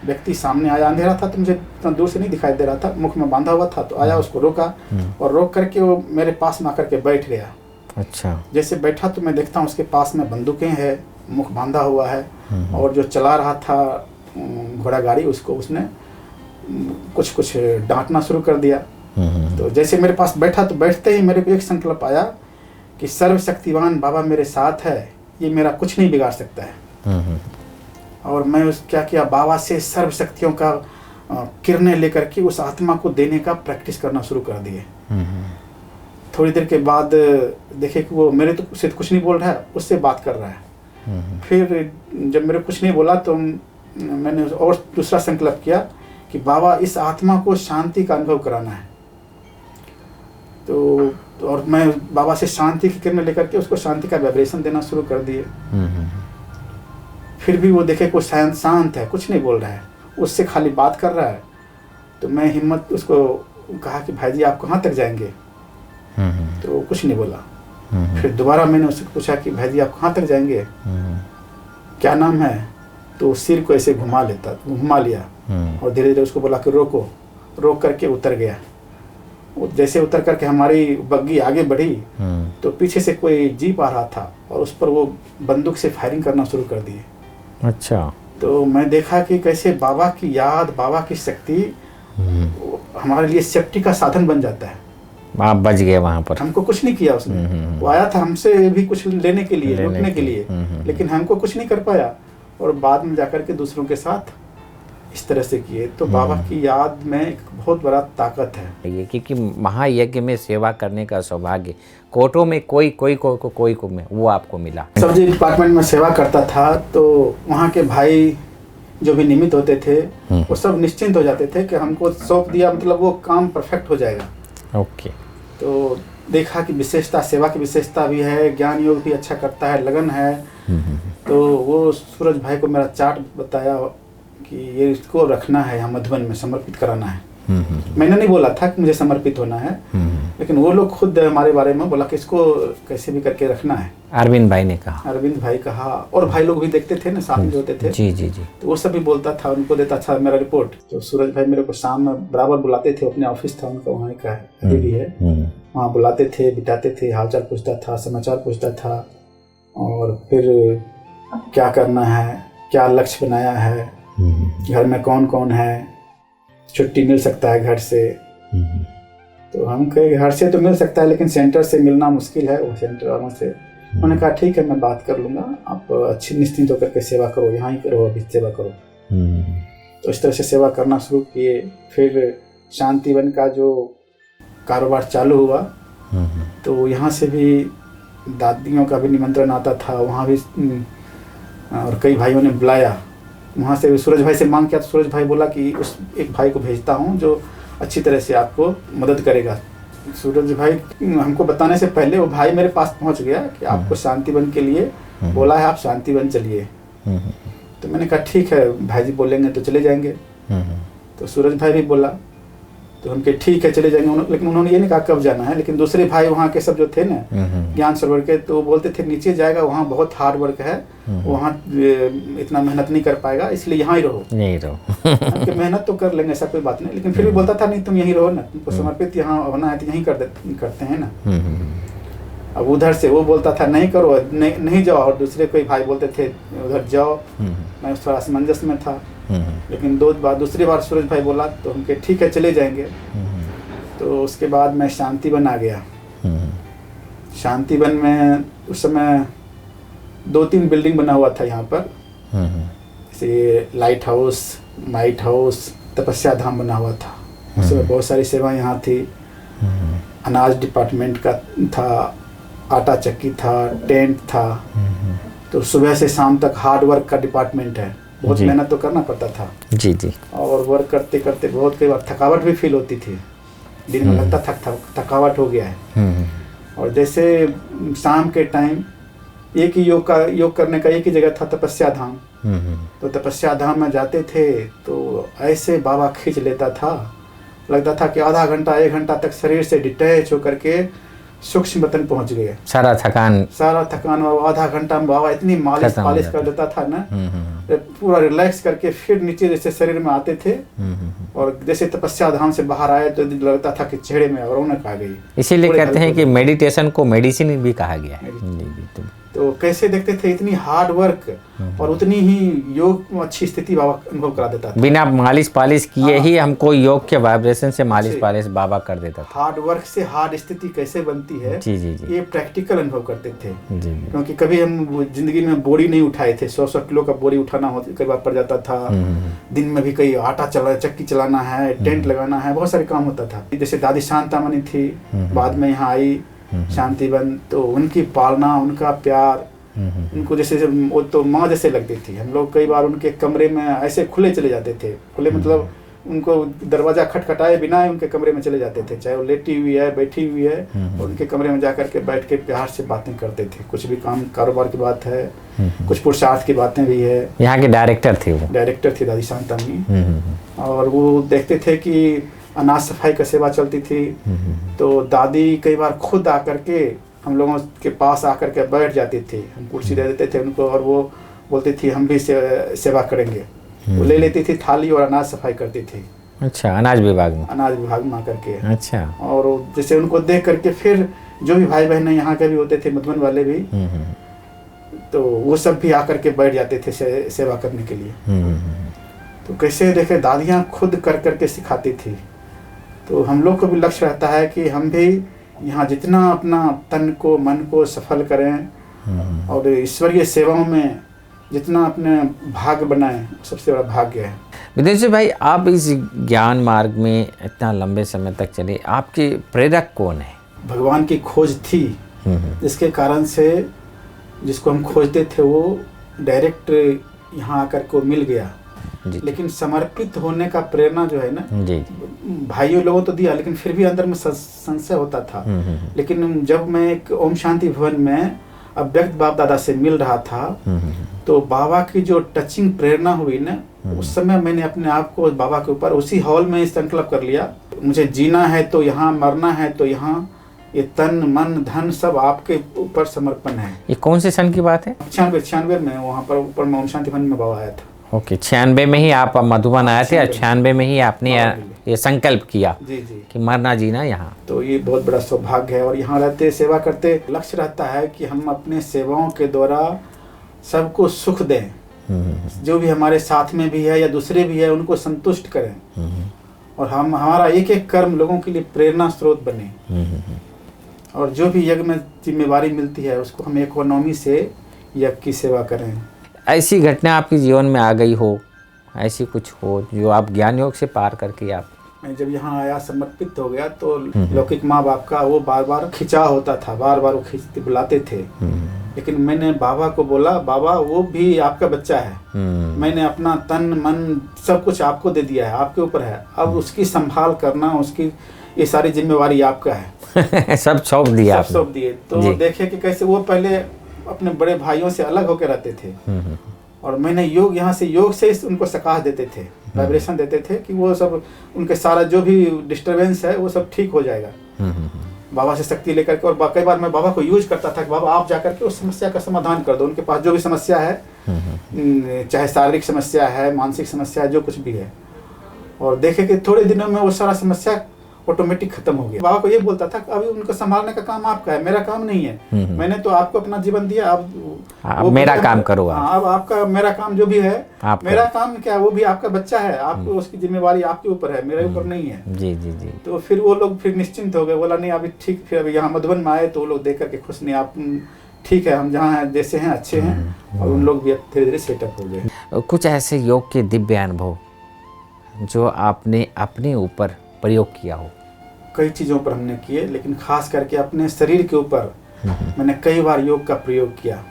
व्यक्ति सामने आया। अंधेरा था तो मुझे इतना दूर से नहीं दिखाई दे रहा था, मुख में बांधा हुआ था। तो आया, उसको रोका और रोक करके वो मेरे पास में आकर के बैठ गया। अच्छा। जैसे बैठा तो मैं देखता हूँ उसके पास में बंदूकें हैं, मुख बांधा हुआ है, और जो चला रहा था घोड़ा गाड़ी उसको उसने कुछ डांटना शुरू कर दिया। तो जैसे मेरे पास बैठा तो बैठते ही मेरे को एक संकल्प आया कि सर्वशक्तिवान बाबा मेरे साथ है, ये मेरा कुछ नहीं बिगाड़ सकता है। और मैं क्या किया, बाबा से सर्व शक्तियों का किरणें लेकर के उस आत्मा को देने का प्रैक्टिस करना शुरू कर दिए। थोड़ी देर के बाद देखे कि वो मेरे तो से कुछ नहीं बोल रहा है, उससे बात कर रहा है। फिर जब मेरे कुछ नहीं बोला तो मैंने और दूसरा संकल्प किया कि बाबा इस आत्मा को शांति का अनुभव कराना है। तो और मैं बाबा से शांति की किरणें लेकर के उसको शांति का वाइब्रेशन देना शुरू कर दिए। फिर भी वो देखे को शांत है, कुछ नहीं बोल रहा है, उससे खाली बात कर रहा है। तो मैं हिम्मत उसको कहा कि भाई जी आप कहाँ तक जाएंगे? तो कुछ नहीं बोला। फिर दोबारा मैंने उससे पूछा कि भाई जी आप कहाँ तक जाएंगे, क्या नाम है? तो सिर को ऐसे घुमा लिया और धीरे धीरे उसको बोला कि रोको। रोक करके उतर गया। जैसे उतर करके हमारी बग्गी आगे बढ़ी तो पीछे से कोई जीप आ रहा था और उस पर वो बंदूक से फायरिंग करना शुरू कर दिए। अच्छा। तो मैं देखा कि कैसे बाबा की याद, बाबा की शक्ति हमारे लिए सेफ्टी का साधन बन जाता है। आप बच गए वहाँ पर। हमको कुछ नहीं किया उसने। वो आया था हमसे भी कुछ लेने के लिए, लूटने के लिए, लेकिन हमको कुछ नहीं कर पाया। और बाद में जाकर के दूसरों के साथ इस तरह से किए। तो बाबा की याद में एक बहुत बड़ा ताकत है ये, क्योंकि महायज्ञ में सेवा करने का सौभाग्य कोटों में कोई को में वो आपको मिला। सब्जी डिपार्टमेंट में सेवा करता था तो वहाँ के भाई जो भी निमित्त होते थे वो सब निश्चिंत हो जाते थे कि हमको सौंप दिया, मतलब वो काम परफेक्ट हो जाएगा। ओके। तो देखा कि विशेषता, सेवा की विशेषता भी है, ज्ञान योग भी अच्छा करता है, लगन है। तो वो सूरज भाई को मेरा चार्ट बताया कि ये इसको रखना है, यहाँ मधुबन में समर्पित कराना है। मैंने नहीं बोला था कि मुझे समर्पित होना है, लेकिन वो लोग खुद हमारे बारे में बोला कि इसको कैसे भी करके रखना है। अरविंद भाई ने कहा। अरविंद भाई कहा, और भाई लोग भी देखते थे ना, साथ में होते थे। जी जी जी। तो वो सब भी बोलता था, उनको देता था मेरा रिपोर्ट। तो सूरज भाई मेरे को शाम में बराबर बुलाते थे, अपने ऑफिस था उनका वहाँ का है, अभी भी है, वहाँ बुलाते थे, बिठाते थे, हालचाल पूछता था, समाचार पूछता था, और फिर क्या करना है, क्या लक्ष्य बनाया है, घर में कौन कौन है, छुट्टी मिल सकता है घर से। तो हम कहे घर से तो मिल सकता है लेकिन सेंटर से मिलना मुश्किल है, वो सेंटर वालों से। उन्होंने कहा ठीक है मैं बात कर लूँगा, आप अच्छी निश्चिंत होकर के सेवा करो, यहाँ ही करो, अभी सेवा करो। तो इस तरह से सेवा करना शुरू किए। फिर शांतिवन का जो कारोबार चालू हुआ तो यहाँ से भी दादियों का भी निमंत्रण आता था, वहाँ भी और कई भाइयों ने बुलाया। वहाँ से सूरज भाई से मांग किया तो सूरज भाई बोला कि उस एक भाई को भेजता हूँ जो अच्छी तरह से आपको मदद करेगा। सूरज भाई हमको बताने से पहले वो भाई मेरे पास पहुँच गया कि आपको शांतिवन के लिए बोला है, आप शांतिवन चलिए। तो मैंने कहा ठीक है भाई जी बोलेंगे तो चले जाएंगे। तो सूरज भाई भी बोला तो उनके ठीक है चले जाएंगे, लेकिन उन्होंने ये नहीं कहा कब जाना है। लेकिन दूसरे भाई वहाँ के सब जो थे ना ज्ञान सरोवर के, तो वो बोलते थे नीचे जाएगा, वहाँ बहुत हार्ड वर्क है, वहाँ इतना मेहनत नहीं कर पाएगा, इसलिए यहाँ ही रहो। नहीं रहो मेहनत तो कर लेंगे, ऐसा कोई बात नहीं, लेकिन फिर भी बोलता था नहीं तुम यहीं रहो ना, तुमको समर्पित यहाँ होना है तो यहीं करते हैं ना। अब उधर से वो बोलता था नहीं करो, नहीं जाओ, और दूसरे कोई भाई बोलते थे उधर जाओ। मैं थोड़ा असमंजस में था, लेकिन दूसरी बार सूरज भाई बोला तो उनके ठीक है चले जाएंगे। तो उसके बाद मैं शांतिवन आ गया। शांतिवन में उस समय 2-3 बिल्डिंग बना हुआ था यहाँ पर, जैसे लाइट हाउस, माइट हाउस, तपस्या धाम बना हुआ था। उस समय बहुत सारी सेवाएं यहाँ थी। अनाज डिपार्टमेंट का था, आटा चक्की था, टेंट था। तो सुबह से शाम तक हार्ड वर्क का डिपार्टमेंट है, बहुत जी। मेहनत तो करना पड़ता था। जी जी। और वर्क करते करते बहुत कई बार थकावट भी फील होती थी, दिन में लगता थकावट हो गया है। और जैसे शाम के टाइम एक ही योग करने का एक ही जगह था, तपस्या धाम। तो तपस्या धाम में जाते थे तो ऐसे बाबा खींच लेता था, लगता था कि आधा घंटा 1 घंटा तक शरीर से डिटैच होकर के सूक्ष्म वतन पहुंच गए। सारा थकान और आधा घंटा में बाबा इतनी मालिश खत्म हो पालिश जाता। कर देता था ना, पूरा रिलैक्स करके फिर नीचे जैसे शरीर में आते थे। और जैसे तपस्या धाम से बाहर आए तो लगता था कि चेहरे में रौनक आ गई। इसीलिए पूरे कहते हैं हल्के कि मेडिटेशन को मेडिसिन भी कहा गया है। जी जी। तो कैसे देखते थे, इतनी हार्ड वर्क और उतनी ही योग में अच्छी स्थिति बाबा अनुभव करा देता था। बिना मालिश पालिश किए हाँ। ही हमको योग के वाइब्रेशन से मालिश जी। पालिश बाबा कर देता था। हार्ड वर्क से हार्ड स्थिति कैसे बनती है, जी जी जी। ये प्रैक्टिकल अनुभव करते थे। जी जी। क्योंकि कभी हम जिंदगी में बोरी नहीं उठाए थे, 100 किलो का बोरी उठाना कई बार पड़ जाता था। दिन में भी कई आटा चक्की चलाना है, टेंट लगाना है, बहुत सारे काम होता था। जैसे दादी शांतामणि थी, बाद में यहाँ आई शांतिवन, तो उनकी पालना, उनका प्यार, उनको जैसे वो तो माँ जैसे लगती थी। हम लोग कई बार उनके कमरे में ऐसे खुले चले जाते थे, खुले मतलब उनको दरवाजा खटखटाए बिना ही उनके कमरे में चले जाते थे, चाहे वो लेटी हुई है बैठी हुई है, और उनके कमरे में जाकर के बैठ के प्यार से बातें करते थे। कुछ भी काम कारोबार की बात है, कुछ पुरुषार्थ की बातें भी है। यहाँ के डायरेक्टर थे वो। डायरेक्टर थी दादी शांतामणि। और वो देखते थे कि अनाज सफाई का सेवा चलती थी, तो दादी कई बार खुद आकर के हम लोगों के पास आकर के बैठ जाती थी। हम कुर्सी दे देते थे उनको और वो बोलती थी हम भी सेवा करेंगे। वो ले लेती थी थाली और अनाज सफाई करती थी। अच्छा, अनाज विभाग में। अनाज विभाग में आकर के। अच्छा। और जैसे उनको देख करके फिर जो भी भाई बहन यहाँ के भी होते थे, मधुबन वाले भी, तो वो सब भी आकर के बैठ जाते थे सेवा करने के लिए। तो कैसे देखे, दादियाँ खुद कर करके सिखाती थी। तो हम लोग को भी लक्ष्य रहता है कि हम भी यहाँ जितना अपना तन को मन को सफल करें और ईश्वरीय सेवाओं में जितना अपने भाग बनाएं, सबसे बड़ा भाग्य है। विदेशी भाई, आप इस ज्ञान मार्ग में इतना लंबे समय तक चले, आपके प्रेरक कौन है? भगवान की खोज थी, जिसके कारण से जिसको हम खोजते थे वो डायरेक्ट यहाँ आकर को मिल गया। लेकिन समर्पित होने का प्रेरणा जो है ना, जी, भाइयों लोगों तो दिया, लेकिन फिर भी अंदर में संशय होता था। लेकिन जब मैं एक ओम शांति भवन में अव्यक्त बाप दादा से मिल रहा था, तो बाबा की जो टचिंग प्रेरणा हुई ना, उस समय मैंने अपने आप को बाबा के ऊपर उसी हॉल में संकल्प कर लिया, मुझे जीना है तो यहाँ, मरना है तो यहाँ, ये तन मन धन सब आपके ऊपर समर्पण है। ये कौन से सन की बात है? 96 में वहाँ पर ऊपर में ओम शांति भवन में बाबा आया था। ओके, 96 में ही आप मधुबन आए थे, 96 में ही आपने ये संकल्प किया जी जी कि मरना जीना यहाँ। तो ये बहुत बड़ा सौभाग्य है। और यहाँ रहते सेवा करते लक्ष्य रहता है कि हम अपने सेवाओं के द्वारा सबको सुख दें, जो भी हमारे साथ में भी है या दूसरे भी है उनको संतुष्ट करें, और हम हमारा एक एक कर्म लोगों के लिए प्रेरणा स्रोत बने। और जो भी यज्ञ में जिम्मेवारी मिलती है उसको हम इकोनॉमी से यज्ञ की सेवा करें। ऐसी घटना आपके जीवन में आ गई हो, ऐसी कुछ हो जो आप ज्ञान योग से पार करके आप? मैं जब यहाँ आया, समर्पित हो गया, तो लौकिक माँ बाप का वो बार बार खिंचाव होता था, बार बार वो खींचते बुलाते थे। लेकिन मैंने बाबा को बोला, बाबा वो भी आपका बच्चा है, मैंने अपना तन मन सब कुछ आपको दे दिया है, आपके ऊपर है, अब उसकी संभाल करना, उसकी ये सारी जिम्मेवारी आपका है। सब सौंप दिया आपने। सौंप दिए। तो देखे कि कैसे वो पहले अपने बड़े भाइयों से अलग होकर रहते थे, और मैंने योग यहाँ से योग से उनको सकाश देते थे, वाइब्रेशन देते थे कि वो सब उनके सारा जो भी डिस्टरबेंस है वो सब ठीक हो जाएगा बाबा से शक्ति लेकर के। और कई बार मैं बाबा को यूज करता था कि बाबा आप जाकर के उस समस्या का समाधान कर दो, उनके पास जो भी समस्या है, चाहे शारीरिक समस्या है, मानसिक समस्या है, जो कुछ भी है। और देखे कि थोड़े दिनों में वो सारा समस्या ऑटोमेटिक खत्म हो गया। बाबा को ये बोलता था अभी उनको संभालने का काम आपका है, मेरा काम नहीं है। मैंने तो आपको अपना जीवन दिया, अब मेरा काम करो। अब आपका मेरा काम जो भी है, मेरा काम क्या, वो भी आपका बच्चा है, आपको उसकी जिम्मेवारी आपके ऊपर है, मेरे ऊपर नहीं है। जी जी जी। तो फिर वो लोग फिर निश्चिंत हो गए, बोला नहीं अभी ठीक। फिर अभी यहाँ मधुबन में आए तो वो लोग देख करके खुश, नहीं आप ठीक है, हम जहाँ हैं जैसे हैं अच्छे हैं। और उन लोग भी धीरे धीरे सेटअप हो गए। कुछ ऐसे योग के दिव्य अनुभव जो आपने अपने ऊपर प्रयोग किया हो? कई चीज़ों पर हमने किए, लेकिन खास करके अपने शरीर के ऊपर मैंने कई बार योग का प्रयोग किया।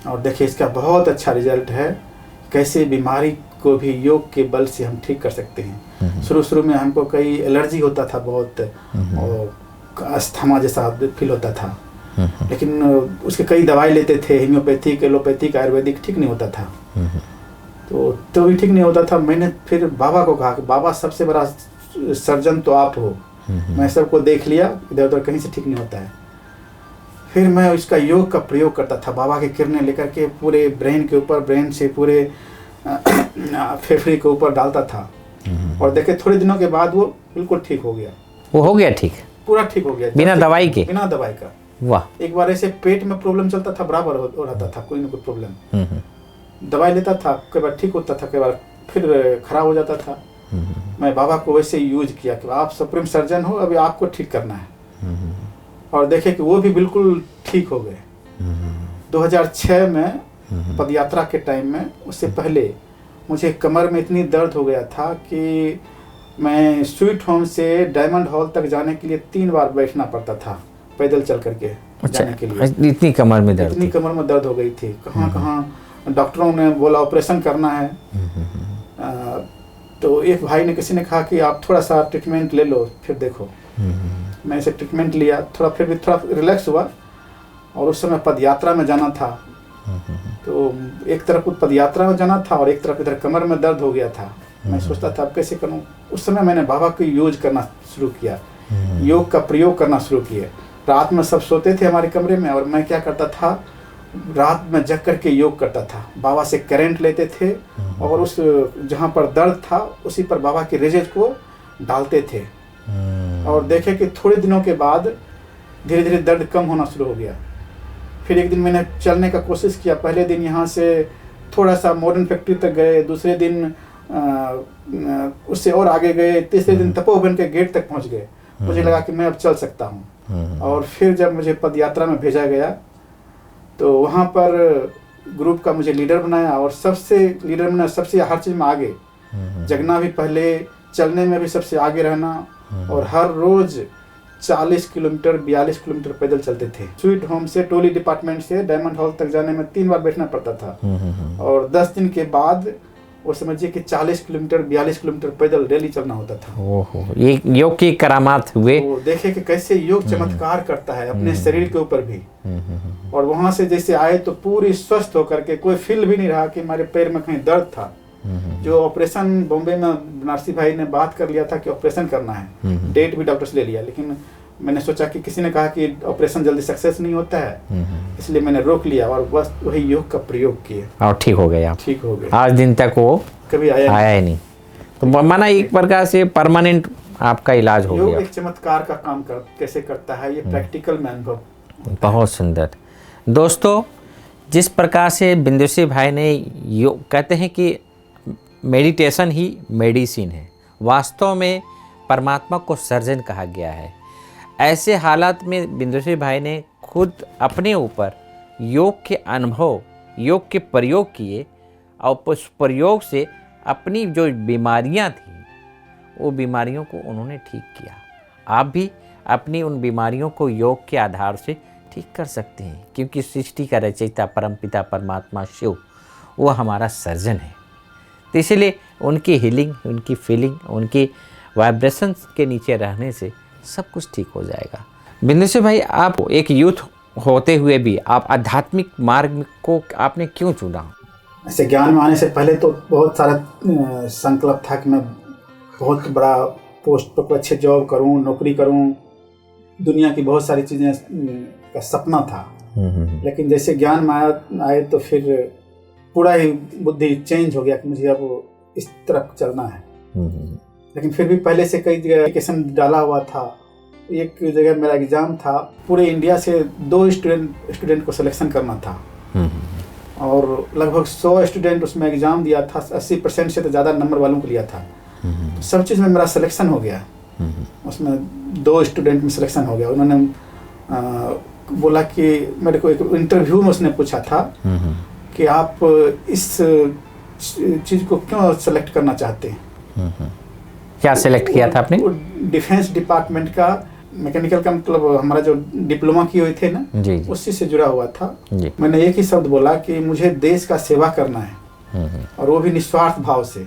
और देखिए इसका बहुत अच्छा रिजल्ट है, कैसे बीमारी को भी योग के बल से हम ठीक कर सकते हैं। शुरू में हमको कई एलर्जी होता था बहुत, और अस्थमा जैसा फील होता था, लेकिन उसके कई दवाई लेते थे, होम्योपैथिक, एलोपैथिक, आयुर्वेदिक, ठीक नहीं होता था। तो भी ठीक नहीं होता था। मैंने फिर बाबा को कहा कि बाबा सबसे बड़ा सर्जन तो आप हो, मैं सबको देख लिया, इधर उधर कहीं से ठीक नहीं होता है। फिर मैं इसका योग का प्रयोग करता था, बाबा की किरणें लेकर के पूरे ब्रेन के ऊपर, ब्रेन से पूरे फेफड़े के ऊपर डालता था। और देखे थोड़े दिनों के बाद वो बिल्कुल ठीक हो गया। वो हो गया ठीक, पूरा ठीक हो गया बिना दवाई के? बिना दवाई का। वाह। एक बार ऐसे पेट में प्रॉब्लम चलता था, बराबर हो रहता था, कोई ना कोई प्रॉब्लम। दवाई लेता था, कई बार ठीक होता था, कई बार फिर खराब हो जाता था। मैं बाबा को वैसे यूज किया कि आप सुप्रीम सर्जन हो, अभी आपको ठीक करना है। और देखे कि वो भी बिल्कुल ठीक हो गए। 2006 में पदयात्रा के टाइम में, उससे पहले मुझे कमर में इतनी दर्द हो गया था कि मैं स्वीट होम से डायमंड हॉल तक जाने के लिए 3 बार बैठना पड़ता था, पैदल चल करके जाने के लिए। इतनी कमर में दर्द? इतनी कमर में दर्द हो गई थी। कहाँ डॉक्टरों ने बोला ऑपरेशन करना है। तो एक भाई ने, किसी ने कहा कि आप थोड़ा सा ट्रीटमेंट ले लो, फिर देखो। मैं इसे ट्रीटमेंट लिया, फिर भी थोड़ा रिलैक्स हुआ। और उस समय पदयात्रा में जाना था, तो एक तरफ पदयात्रा में जाना था और एक तरफ इधर कमर में दर्द हो गया था। मैं सोचता था अब कैसे करूं। उस समय मैंने बाबा को यूज करना शुरू किया, योग का प्रयोग करना शुरू किया। रात में सब सोते थे हमारे कमरे में, और मैं क्या करता था, रात में जग करके योग करता था। बाबा से करंट लेते थे और उस जहाँ पर दर्द था उसी पर बाबा की रेजेज को डालते थे। और देखे कि थोड़े दिनों के बाद धीरे धीरे दर्द कम होना शुरू हो गया। फिर एक दिन मैंने चलने का कोशिश किया। पहले दिन यहाँ से थोड़ा सा मॉडर्न फैक्ट्री तक गए, दूसरे दिन उससे और आगे गए, तीसरे दिन तपोवन के गेट तक पहुँच गए। मुझे लगा कि मैं अब चल सकता हूँ। और फिर जब मुझे पदयात्रा में भेजा गया तो वहाँ पर ग्रुप का मुझे लीडर बनाया, और सबसे हर चीज़ में आगे, जगना भी पहले, चलने में भी सबसे आगे रहना। और हर रोज 40 किलोमीटर 42 किलोमीटर पैदल चलते थे। स्वीट होम से टोली डिपार्टमेंट से डायमंड हॉल तक जाने में 3 बार बैठना पड़ता था। और 10 दिन के बाद वो समझिए कि 40 किलोमीटर 42 किलोमीटर पैदल डेली चलना होता था। ओहो, ये योग की करामात हुए। तो देखे कि कैसे योग चमत्कार करता है अपने शरीर के ऊपर भी। और वहां से जैसे आए तो पूरी स्वस्थ होकर के, कोई फील भी नहीं रहा कि हमारे पैर में कहीं दर्द था। जो ऑपरेशन बॉम्बे में बनारसी भाई ने बात कर लिया था कि ऑपरेशन करना है, डेट भी डॉक्टर से ले लिया, लेकिन मैंने सोचा कि किसी ने कहा कि ऑपरेशन जल्दी सक्सेस नहीं होता है, इसलिए मैंने रोक लिया और बस वही योग का प्रयोग किया और ठीक हो गए आप। ठीक हो गए। आज दिन तक वो कभी आया ही नहीं। तो माना एक प्रकार से परमानेंट आपका इलाज हो गया। योग एक चमत्कार का काम कैसे करता है, ये प्रैक्टिकल में अनुभव। बहुत सुंदर। दोस्तों, जिस प्रकार से बिंदुश्री भाई ने योग, कहते हैं कि मेडिटेशन ही मेडिसिन है, वास्तव में परमात्मा को सर्जन कहा गया है। ऐसे हालात में बिंदुश्री भाई ने खुद अपने ऊपर योग के अनुभव, योग के प्रयोग किए, और उस प्रयोग से अपनी जो बीमारियां थी वो बीमारियों को उन्होंने ठीक किया। आप भी अपनी उन बीमारियों को योग के आधार से ठीक कर सकते हैं, क्योंकि सृष्टि का रचयिता परमपिता परमात्मा शिव वो हमारा सर्जन है। तो इसीलिए उनकी हीलिंग, उनकी फीलिंग, उनकी वाइब्रेशंस के नीचे रहने से सब कुछ ठीक हो जाएगा। बिंदुश्री भाई, आप एक यूथ होते हुए भी आप आध्यात्मिक मार्ग को आपने क्यों चुना? ऐसे ज्ञान में आने से पहले तो बहुत सारा संकल्प था कि मैं बहुत बड़ा पोस्ट पर अच्छे जॉब करूं, नौकरी करूं, दुनिया की बहुत सारी चीज़ें का सपना था। लेकिन जैसे ज्ञान में आए तो फिर पूरा ही बुद्धि चेंज हो गया कि मुझे अब इस तरफ चलना है। लेकिन फिर भी पहले से कई जगह एप्लीकेशन डाला हुआ था। एक जगह मेरा एग्ज़ाम था, पूरे इंडिया से 2 स्टूडेंट को सिलेक्शन करना था, और लगभग 100 स्टूडेंट उसमें एग्ज़ाम दिया था। 80% से तो ज़्यादा नंबर वालों को लिया था। सब चीज़ में मेरा सिलेक्शन हो गया। उसमें 2 स्टूडेंट में सिलेक्शन हो गया। उन्होंने बोला कि मेरे को एक इंटरव्यू में उसने पूछा था कि आप इस चीज़ को क्यों सेलेक्ट करना चाहते हैं। क्या सिलेक्ट किया था आपने? डिफेंस डिपार्टमेंट का मैकेनिकल का, मतलब हमारा जो डिप्लोमा किए हुए थे ना, जी उसी से जुड़ा हुआ था जी। मैंने एक ही शब्द बोला कि मुझे देश का सेवा करना है, और वो भी निस्वार्थ भाव से।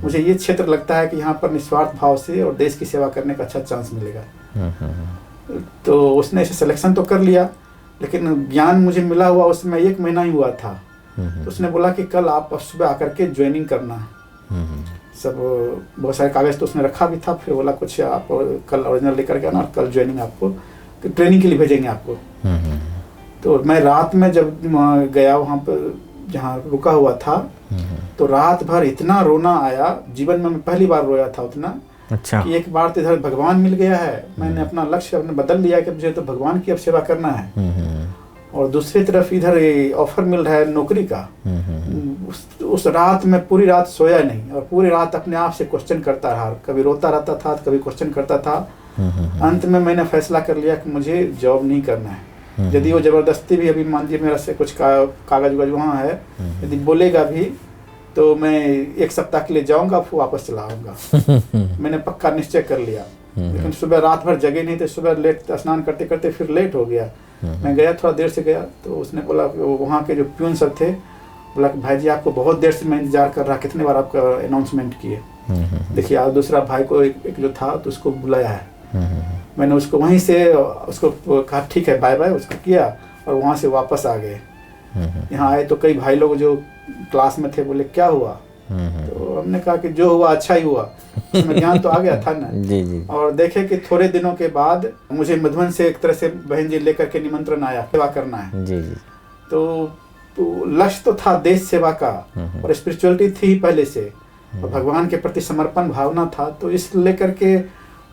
मुझे ये क्षेत्र लगता है कि यहाँ पर निस्वार्थ भाव से और देश की सेवा करने का अच्छा चांस मिलेगा। तो उसने इसे सिलेक्शन तो कर लिया, लेकिन ज्ञान मुझे मिला हुआ उसमें 1 महीना ही हुआ था। तो उसने बोला कि कल आप सुबह आकर के ज्वाइनिंग करना है। सब बहुत सारे कागज तो उसने रखा भी था। फिर बोला कुछ आप कल ओरिजिनल लेकर के आना, और कल ज्वाइनिंग आपको ट्रेनिंग के लिए भेजेंगे आपको। तो मैं रात में जब गया वहाँ पर जहाँ रुका हुआ था, तो रात भर इतना रोना आया, जीवन में मैं पहली बार रोया था उतना। अच्छा। कि एक बार तो इधर भगवान मिल गया है, मैंने अपना लक्ष्य अपने बदल लिया कि मुझे तो भगवान की अब सेवा करना है, और दूसरी तरफ इधर ऑफर मिल रहा है नौकरी का। उस रात में पूरी रात सोया नहीं, और पूरी रात अपने आप से क्वेश्चन करता रहा, कभी रोता रहता था, कभी क्वेश्चन करता था। अंत में मैंने फैसला कर लिया कि मुझे जॉब नहीं करना है। यदि वो जबरदस्ती भी, अभी मान लीजिए मेरा से कुछ कागज वागज वहाँ है, यदि बोलेगा भी तो मैं 1 सप्ताह के लिए जाऊंगा, फिर वापस चला आऊंगा। मैंने पक्का निश्चय कर लिया। लेकिन सुबह रात भर जगे नहीं थे, सुबह लेट स्नान करते करते फिर लेट हो गया। मैं गया, थोड़ा देर से गया, तो उसने बोला, वहाँ के जो प्यून सब थे, बोला कि भाई जी आपको बहुत देर से मैं इंतजार कर रहा, कितने बार आपका अनाउंसमेंट किए। देखिए आप दूसरा भाई को एक जो था तो उसको बुलाया है। मैंने उसको वहीं से उसको कहा ठीक है बाय बाय, उसको किया, और वहाँ से वापस आ गए। यहाँ आए तो कई भाई लोग जो क्लास में थे बोले क्या हुआ, तो हमने कहा कि जो हुआ अच्छा ही हुआ, उसमें ज्ञान तो आ गया था ना। जी जी। और देखे कि थोड़े दिनों के बाद मुझे मधुबन से एक तरह से बहन जी लेकर के निमंत्रण आया, सेवा करना है। जी जी। तो लक्ष्य तो था देश सेवा का, और स्पिरिचुअलिटी थी ही पहले से, और भगवान के प्रति समर्पण भावना था। तो इस लेकर के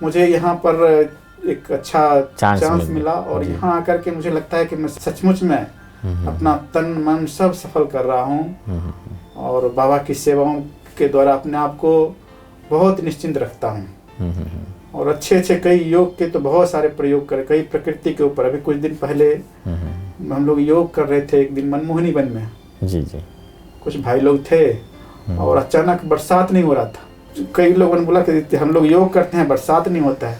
मुझे यहाँ पर एक अच्छा चांस मिला, और यहाँ आकर के मुझे लगता है कि मैं सचमुच में अपना तन मन सब सफल कर रहा हूँ, और बाबा की सेवाओं के द्वारा अपने आप को बहुत निश्चिंत रखता हूँ। और अच्छे अच्छे कई योग के तो बहुत सारे प्रयोग करे, कई प्रकृति के ऊपर। अभी कुछ दिन पहले हम लोग योग कर रहे थे एक दिन मनमोहनी वन में। जी जी। कुछ भाई लोग थे, और अचानक बरसात नहीं हो रहा था। कई लोगों ने बोला कि हम लोग योग करते हैं, बरसात नहीं होता है।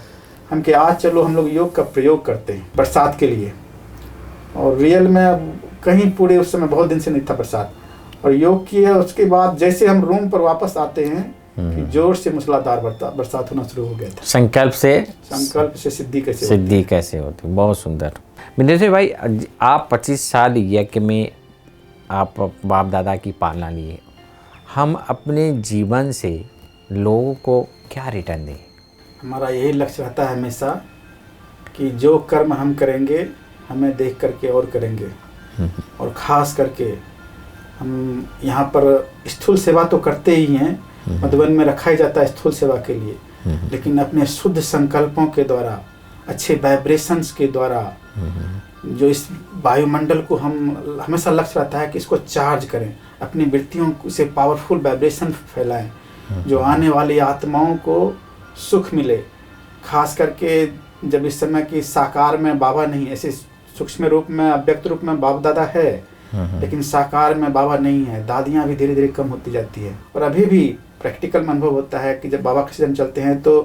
हम कि आज चलो हम लोग योग का प्रयोग करते हैं बरसात के लिए। और रियल में अब कहीं पूरे उस समय बहुत दिन से नहीं था बरसात, और योग किया। उसके बाद जैसे हम रूम पर वापस आते हैं कि जोर से मूसलाधार बरसात होना शुरू हो गया था। संकल्प से सिद्धि कैसे होती। बहुत सुंदर। विंध्यश्री भाई, आप 25 साल यज्ञ में आप बाप दादा की पालना लिए, हम अपने जीवन से लोगों को क्या रिटर्न दें? हमारा यही लक्ष्य रहता है हमेशा कि जो कर्म हम करेंगे हमें देख करके और करेंगे। और ख़ास करके हम यहाँ पर स्थूल सेवा तो करते ही हैं, मधुबन में रखा ही जाता है स्थूल सेवा के लिए, लेकिन अपने शुद्ध संकल्पों के द्वारा, अच्छे वाइब्रेशंस के द्वारा, जो इस वायुमंडल को हम हमेशा लक्ष्य रहता है कि इसको चार्ज करें, अपनी वृत्तियों से पावरफुल वाइब्रेशन फैलाएं, जो आने वाली आत्माओं को सुख मिले। खास करके जब इस समय की साकार में बाबा नहीं, ऐसे सूक्ष्म रूप में अव्यक्त रूप में बाप दादा है, लेकिन साकार में बाबा नहीं है। दादियाँ भी धीरे धीरे कम होती जाती है। और अभी भी प्रैक्टिकल में अनुभव होता है कि जब बाबा के साथ चलते हैं तो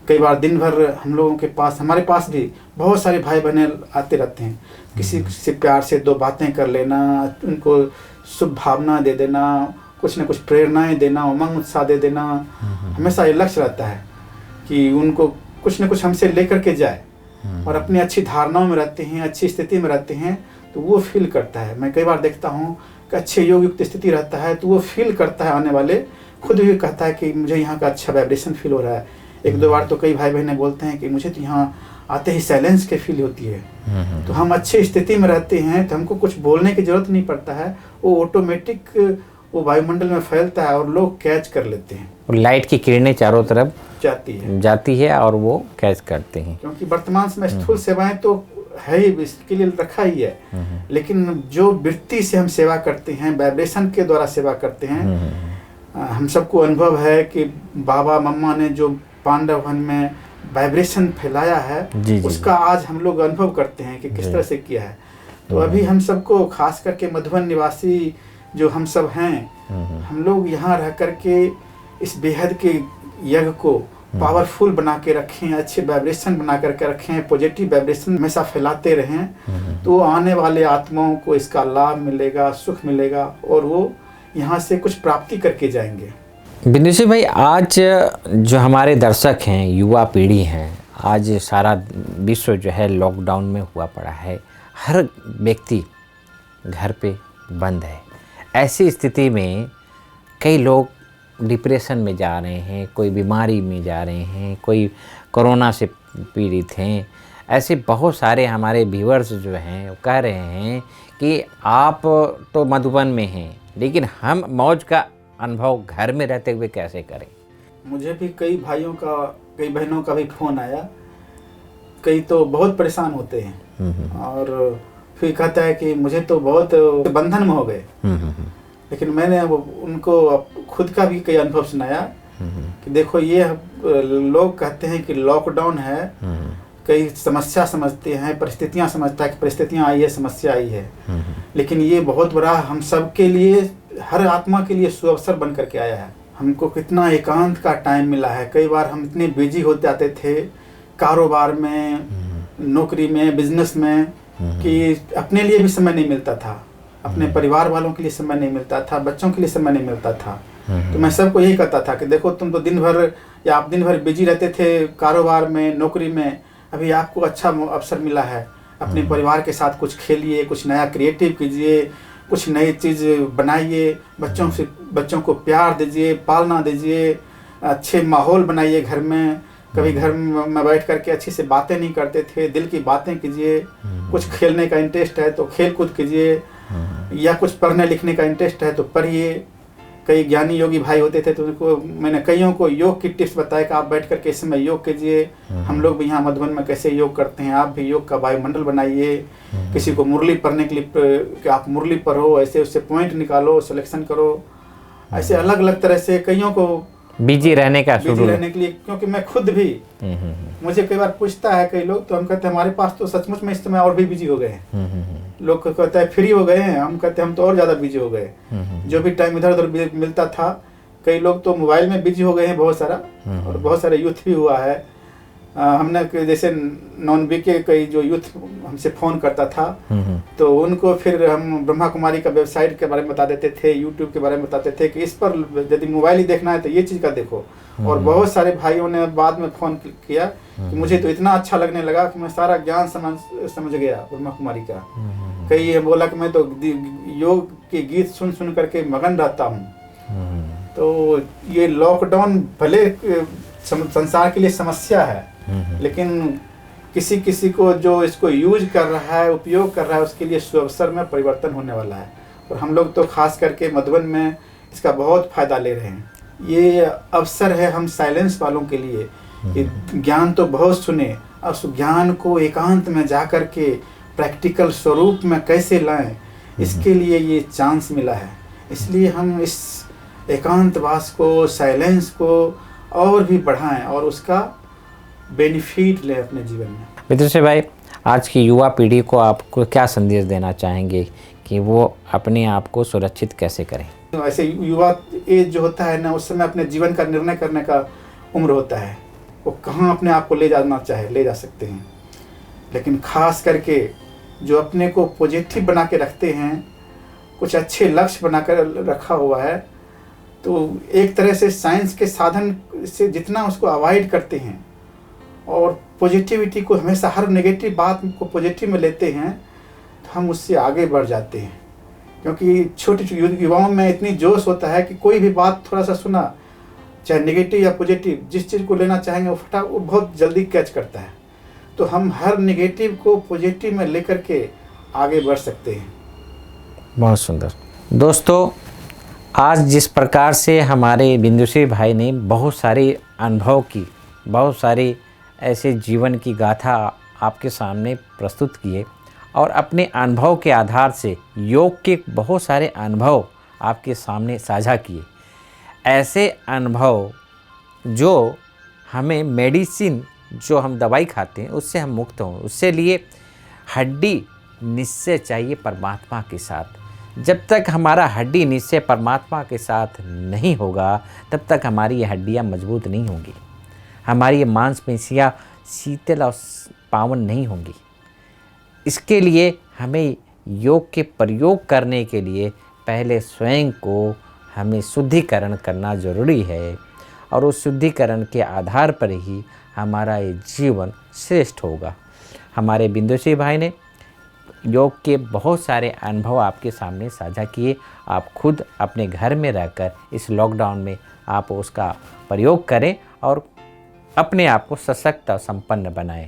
कई बार दिन भर हम लोगों के पास, हमारे पास भी बहुत सारे भाई बहने आते रहते हैं। किसी से प्यार से 2 बातें कर लेना, उनको शुभ भावना दे देना, कुछ न कुछ प्रेरणाएं देना, उमंग उत्साह दे देना। हमेशा ये लक्ष्य रहता है कि उनको कुछ न कुछ हमसे लेकर के जाए, और अपनी अच्छी धारणाओं में रहते हैं, अच्छी स्थिति में रहते हैं तो वो फील करता है। मैं कई बार देखता हूँ कि अच्छे योग युक्त स्थिति रहता है तो वो फील करता है, आने वाले खुद भी कहता है कि मुझे यहाँ का अच्छा वाइब्रेशन फील हो रहा है। 1-2 बार तो कई भाई बहने बोलते हैं कि मुझे तो यहाँ आते ही साइलेंस के फील होती है। तो हम अच्छी स्थिति में रहते हैं तो हमको कुछ बोलने की जरूरत नहीं पड़ता है, वो ऑटोमेटिक वो वायुमंडल में फैलता है और लोग कैच कर लेते हैं। लाइट की किरणें चारों तरफ जाती है और वो कैच करते हैं। क्योंकि वर्तमान समय स्थूल सेवाएं तो है ही, इसके लिए रखा ही है, लेकिन जो वृत्ति से हम सेवा करते हैं, वाइब्रेशन के द्वारा सेवा करते हैं, हम सबको अनुभव है कि बाबा मम्मा ने जो पांडव वन में वाइब्रेशन फैलाया है उसका आज हम लोग अनुभव करते हैं कि किस तरह से किया है। तो अभी हम सबको, खास करके मधुबन निवासी जो हम सब हैं, हम लोग यहाँ रह करके इस बेहद के यज्ञ को पावरफुल बना के रखें, अच्छे वाइब्रेशन बना करके रखें, पॉजिटिव वाइब्रेशन हमेशा फैलाते रहें, तो आने वाले आत्माओं को इसका लाभ मिलेगा, सुख मिलेगा और वो यहाँ से कुछ प्राप्ति करके जाएंगे। बिंदु भाई, आज जो हमारे दर्शक हैं, युवा पीढ़ी हैं, आज सारा विश्व जो है लॉकडाउन में हुआ पड़ा है, हर व्यक्ति घर पे बंद है। ऐसी स्थिति में कई लोग डिप्रेशन में जा रहे हैं, कोई बीमारी में जा रहे हैं, कोई कोरोना से पीड़ित हैं। ऐसे बहुत सारे हमारे व्यूअर्स जो हैं वो कह रहे हैं कि आप तो मधुबन में हैं, लेकिन हम मौज का अनुभव घर में रहते हुए कैसे करें। मुझे भी कई भाइयों का, कई बहनों का भी फ़ोन आया, कई तो बहुत परेशान होते हैं और फिर कहता है कि मुझे तो बहुत बंधन में हो गए। लेकिन मैंने उनको खुद का भी कई अनुभव सुनाया कि देखो, ये लोग कहते हैं कि लॉकडाउन है, कई समस्या समझते हैं, परिस्थितियां समझता है कि परिस्थितियां आई है, समस्या आई है, लेकिन ये बहुत बड़ा हम सब के लिए, हर आत्मा के लिए सुअवसर बन करके आया है। हमको कितना एकांत का टाइम मिला है। कई बार हम इतने बिजी हो जाते थे कारोबार में, नौकरी में, बिजनेस में, कि अपने लिए भी समय नहीं मिलता था, अपने परिवार वालों के लिए समय नहीं मिलता था, बच्चों के लिए समय नहीं मिलता था। तो मैं सबको यही कहता था कि देखो, तुम तो दिन भर या आप दिन भर बिजी रहते थे कारोबार में, नौकरी में, अभी आपको अच्छा अवसर मिला है, अपने परिवार के साथ कुछ खेलिए, कुछ नया क्रिएटिव कीजिए, कुछ नई चीज़ बनाइए, बच्चों को प्यार दीजिए, पालना दीजिए, अच्छे माहौल बनाइए घर में। कभी घर में बैठ करके अच्छी से बातें नहीं करते थे, दिल की बातें कीजिए। कुछ खेलने का इंटरेस्ट है तो खेल कूद कीजिए, या कुछ पढ़ने लिखने का इंटरेस्ट है तो पढ़िए। कई ज्ञानी योगी भाई होते थे तो उनको मैंने कईयों को योग की टिप्स बताया कि आप बैठ करके इस समय योग कीजिए। हम लोग भी यहाँ मधुबन में कैसे योग करते हैं, आप भी योग का वायुमंडल बनाइए। किसी को मुरली पढ़ने के लिए कि आप मुरली पढ़ो, ऐसे उससे पॉइंट निकालो, सिलेक्शन करो। ऐसे अलग अलग तरह से कईयों को बिजी रहने के लिए, क्योंकि मैं खुद भी, मुझे कई बार पूछता है कई लोग, तो हम कहते हैं हमारे पास तो सचमुच में इस समय और भी बिजी हो गए हैं। लोग कहते हैं फ्री हो गए हैं, हम कहते हैं हम तो और ज़्यादा बिजी हो गए। जो भी टाइम इधर उधर मिलता था, कई लोग तो मोबाइल में बिजी हो गए हैं बहुत सारा, और बहुत सारे यूथ भी हुआ है। हमने जैसे नॉन बी के कई जो यूथ हमसे फ़ोन करता था, तो उनको फिर हम ब्रह्मा कुमारी का वेबसाइट के बारे में बता देते थे, यूट्यूब के बारे में बताते थे कि इस पर यदि मोबाइल ही देखना है तो ये चीज़ का देखो। और बहुत सारे भाइयों ने बाद में फ़ोन किया कि मुझे तो इतना अच्छा लगने लगा कि मैं सारा ज्ञान समझ गया ब्रह्मा कुमारी का। कई बोला कि मैं तो योग के गीत सुन सुन करके मगन रहता हूँ। तो ये लॉकडाउन भले संसार के लिए समस्या है, लेकिन किसी किसी को जो इसको यूज कर रहा है, उपयोग कर रहा है, उसके लिए सुअवसर में परिवर्तन होने वाला है। और हम लोग तो खास करके मधुबन में इसका बहुत फायदा ले रहे हैं। ये अवसर है हम साइलेंस वालों के लिए। ज्ञान तो बहुत सुने, और उस ज्ञान को एकांत में जा कर के प्रैक्टिकल स्वरूप में कैसे लाएं, इसके लिए ये चांस मिला है। इसलिए हम इस एकांतवास को, साइलेंस को और भी बढ़ाएं और उसका बेनिफिट लें अपने जीवन में। विदुषी भाई, आज की युवा पीढ़ी को आपको क्या संदेश देना चाहेंगे कि वो अपने आप को सुरक्षित कैसे करें? तो ऐसे युवा एज जो होता है ना, उस समय अपने जीवन का निर्णय करने का उम्र होता है, वो कहाँ अपने आप को ले जाना चाहे ले जा सकते हैं। लेकिन खास करके जो अपने को पॉजिटिव बना के रखते हैं, कुछ अच्छे लक्ष्य बना कर रखा हुआ है, तो एक तरह से साइंस के साधन से जितना उसको अवॉइड करते हैं और पॉजिटिविटी को हमेशा, हर नेगेटिव बात को पॉजिटिव में लेते हैं, तो हम उससे आगे बढ़ जाते हैं। क्योंकि छोटे युवाओं में इतनी जोश होता है कि कोई भी बात थोड़ा सा सुना, चाहे नेगेटिव या पॉजिटिव, जिस चीज़ को लेना चाहेंगे वो बहुत जल्दी कैच करता है। तो हम हर नेगेटिव को पॉजिटिव में लेकर के आगे बढ़ सकते हैं। बहुत सुंदर। दोस्तों, आज जिस प्रकार से हमारे बिंदुश्री भाई ने बहुत सारे अनुभव की, बहुत सारी ऐसे जीवन की गाथा आपके सामने प्रस्तुत किए और अपने अनुभव के आधार से योग के बहुत सारे अनुभव आपके सामने साझा किए। ऐसे अनुभव जो हमें मेडिसिन, जो हम दवाई खाते हैं उससे हम मुक्त हों, उससे लिए हड्डी निश्चय चाहिए परमात्मा के साथ। जब तक हमारा हड्डी निश्चय परमात्मा के साथ नहीं होगा, तब तक हमारी ये हड्डियाँ मजबूत नहीं होंगी। हमारी ये मांसपेशियाँ शीतल और पावन नहीं होंगी। इसके लिए हमें योग के प्रयोग करने के लिए पहले स्वयं को हमें शुद्धिकरण करना ज़रूरी है और उस शुद्धिकरण के आधार पर ही हमारा ये जीवन श्रेष्ठ होगा। हमारे बिंदुश्री भाई ने योग के बहुत सारे अनुभव आपके सामने साझा किए। आप खुद अपने घर में रहकर इस लॉकडाउन में आप उसका प्रयोग करें और अपने आप को सशक्त और संपन्न बनाएं।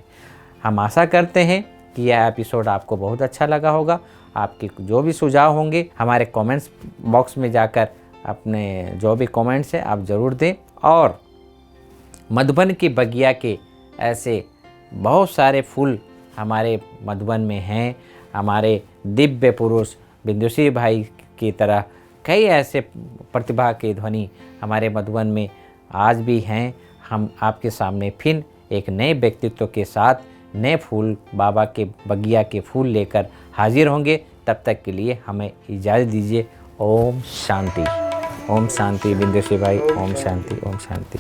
हम आशा करते हैं कि यह एपिसोड आपको बहुत अच्छा लगा होगा। आपके जो भी सुझाव होंगे हमारे कमेंट्स बॉक्स में जाकर अपने जो भी कमेंट्स हैं आप ज़रूर दें। और मधुबन की बगिया के ऐसे बहुत सारे फूल हमारे मधुबन में हैं। हमारे दिव्य पुरुष बिंदुश्री भाई की तरह कई ऐसे प्रतिभा के ध्वनि हमारे मधुबन में आज भी हैं। हम आपके सामने फिर एक नए व्यक्तित्व के साथ नए फूल बाबा के बगिया के फूल लेकर हाजिर होंगे। तब तक के लिए हमें इजाज़त दीजिए। ओम शांति। ओम शांति बिंदुश्री भाई। ओम शांति। ओम शांति।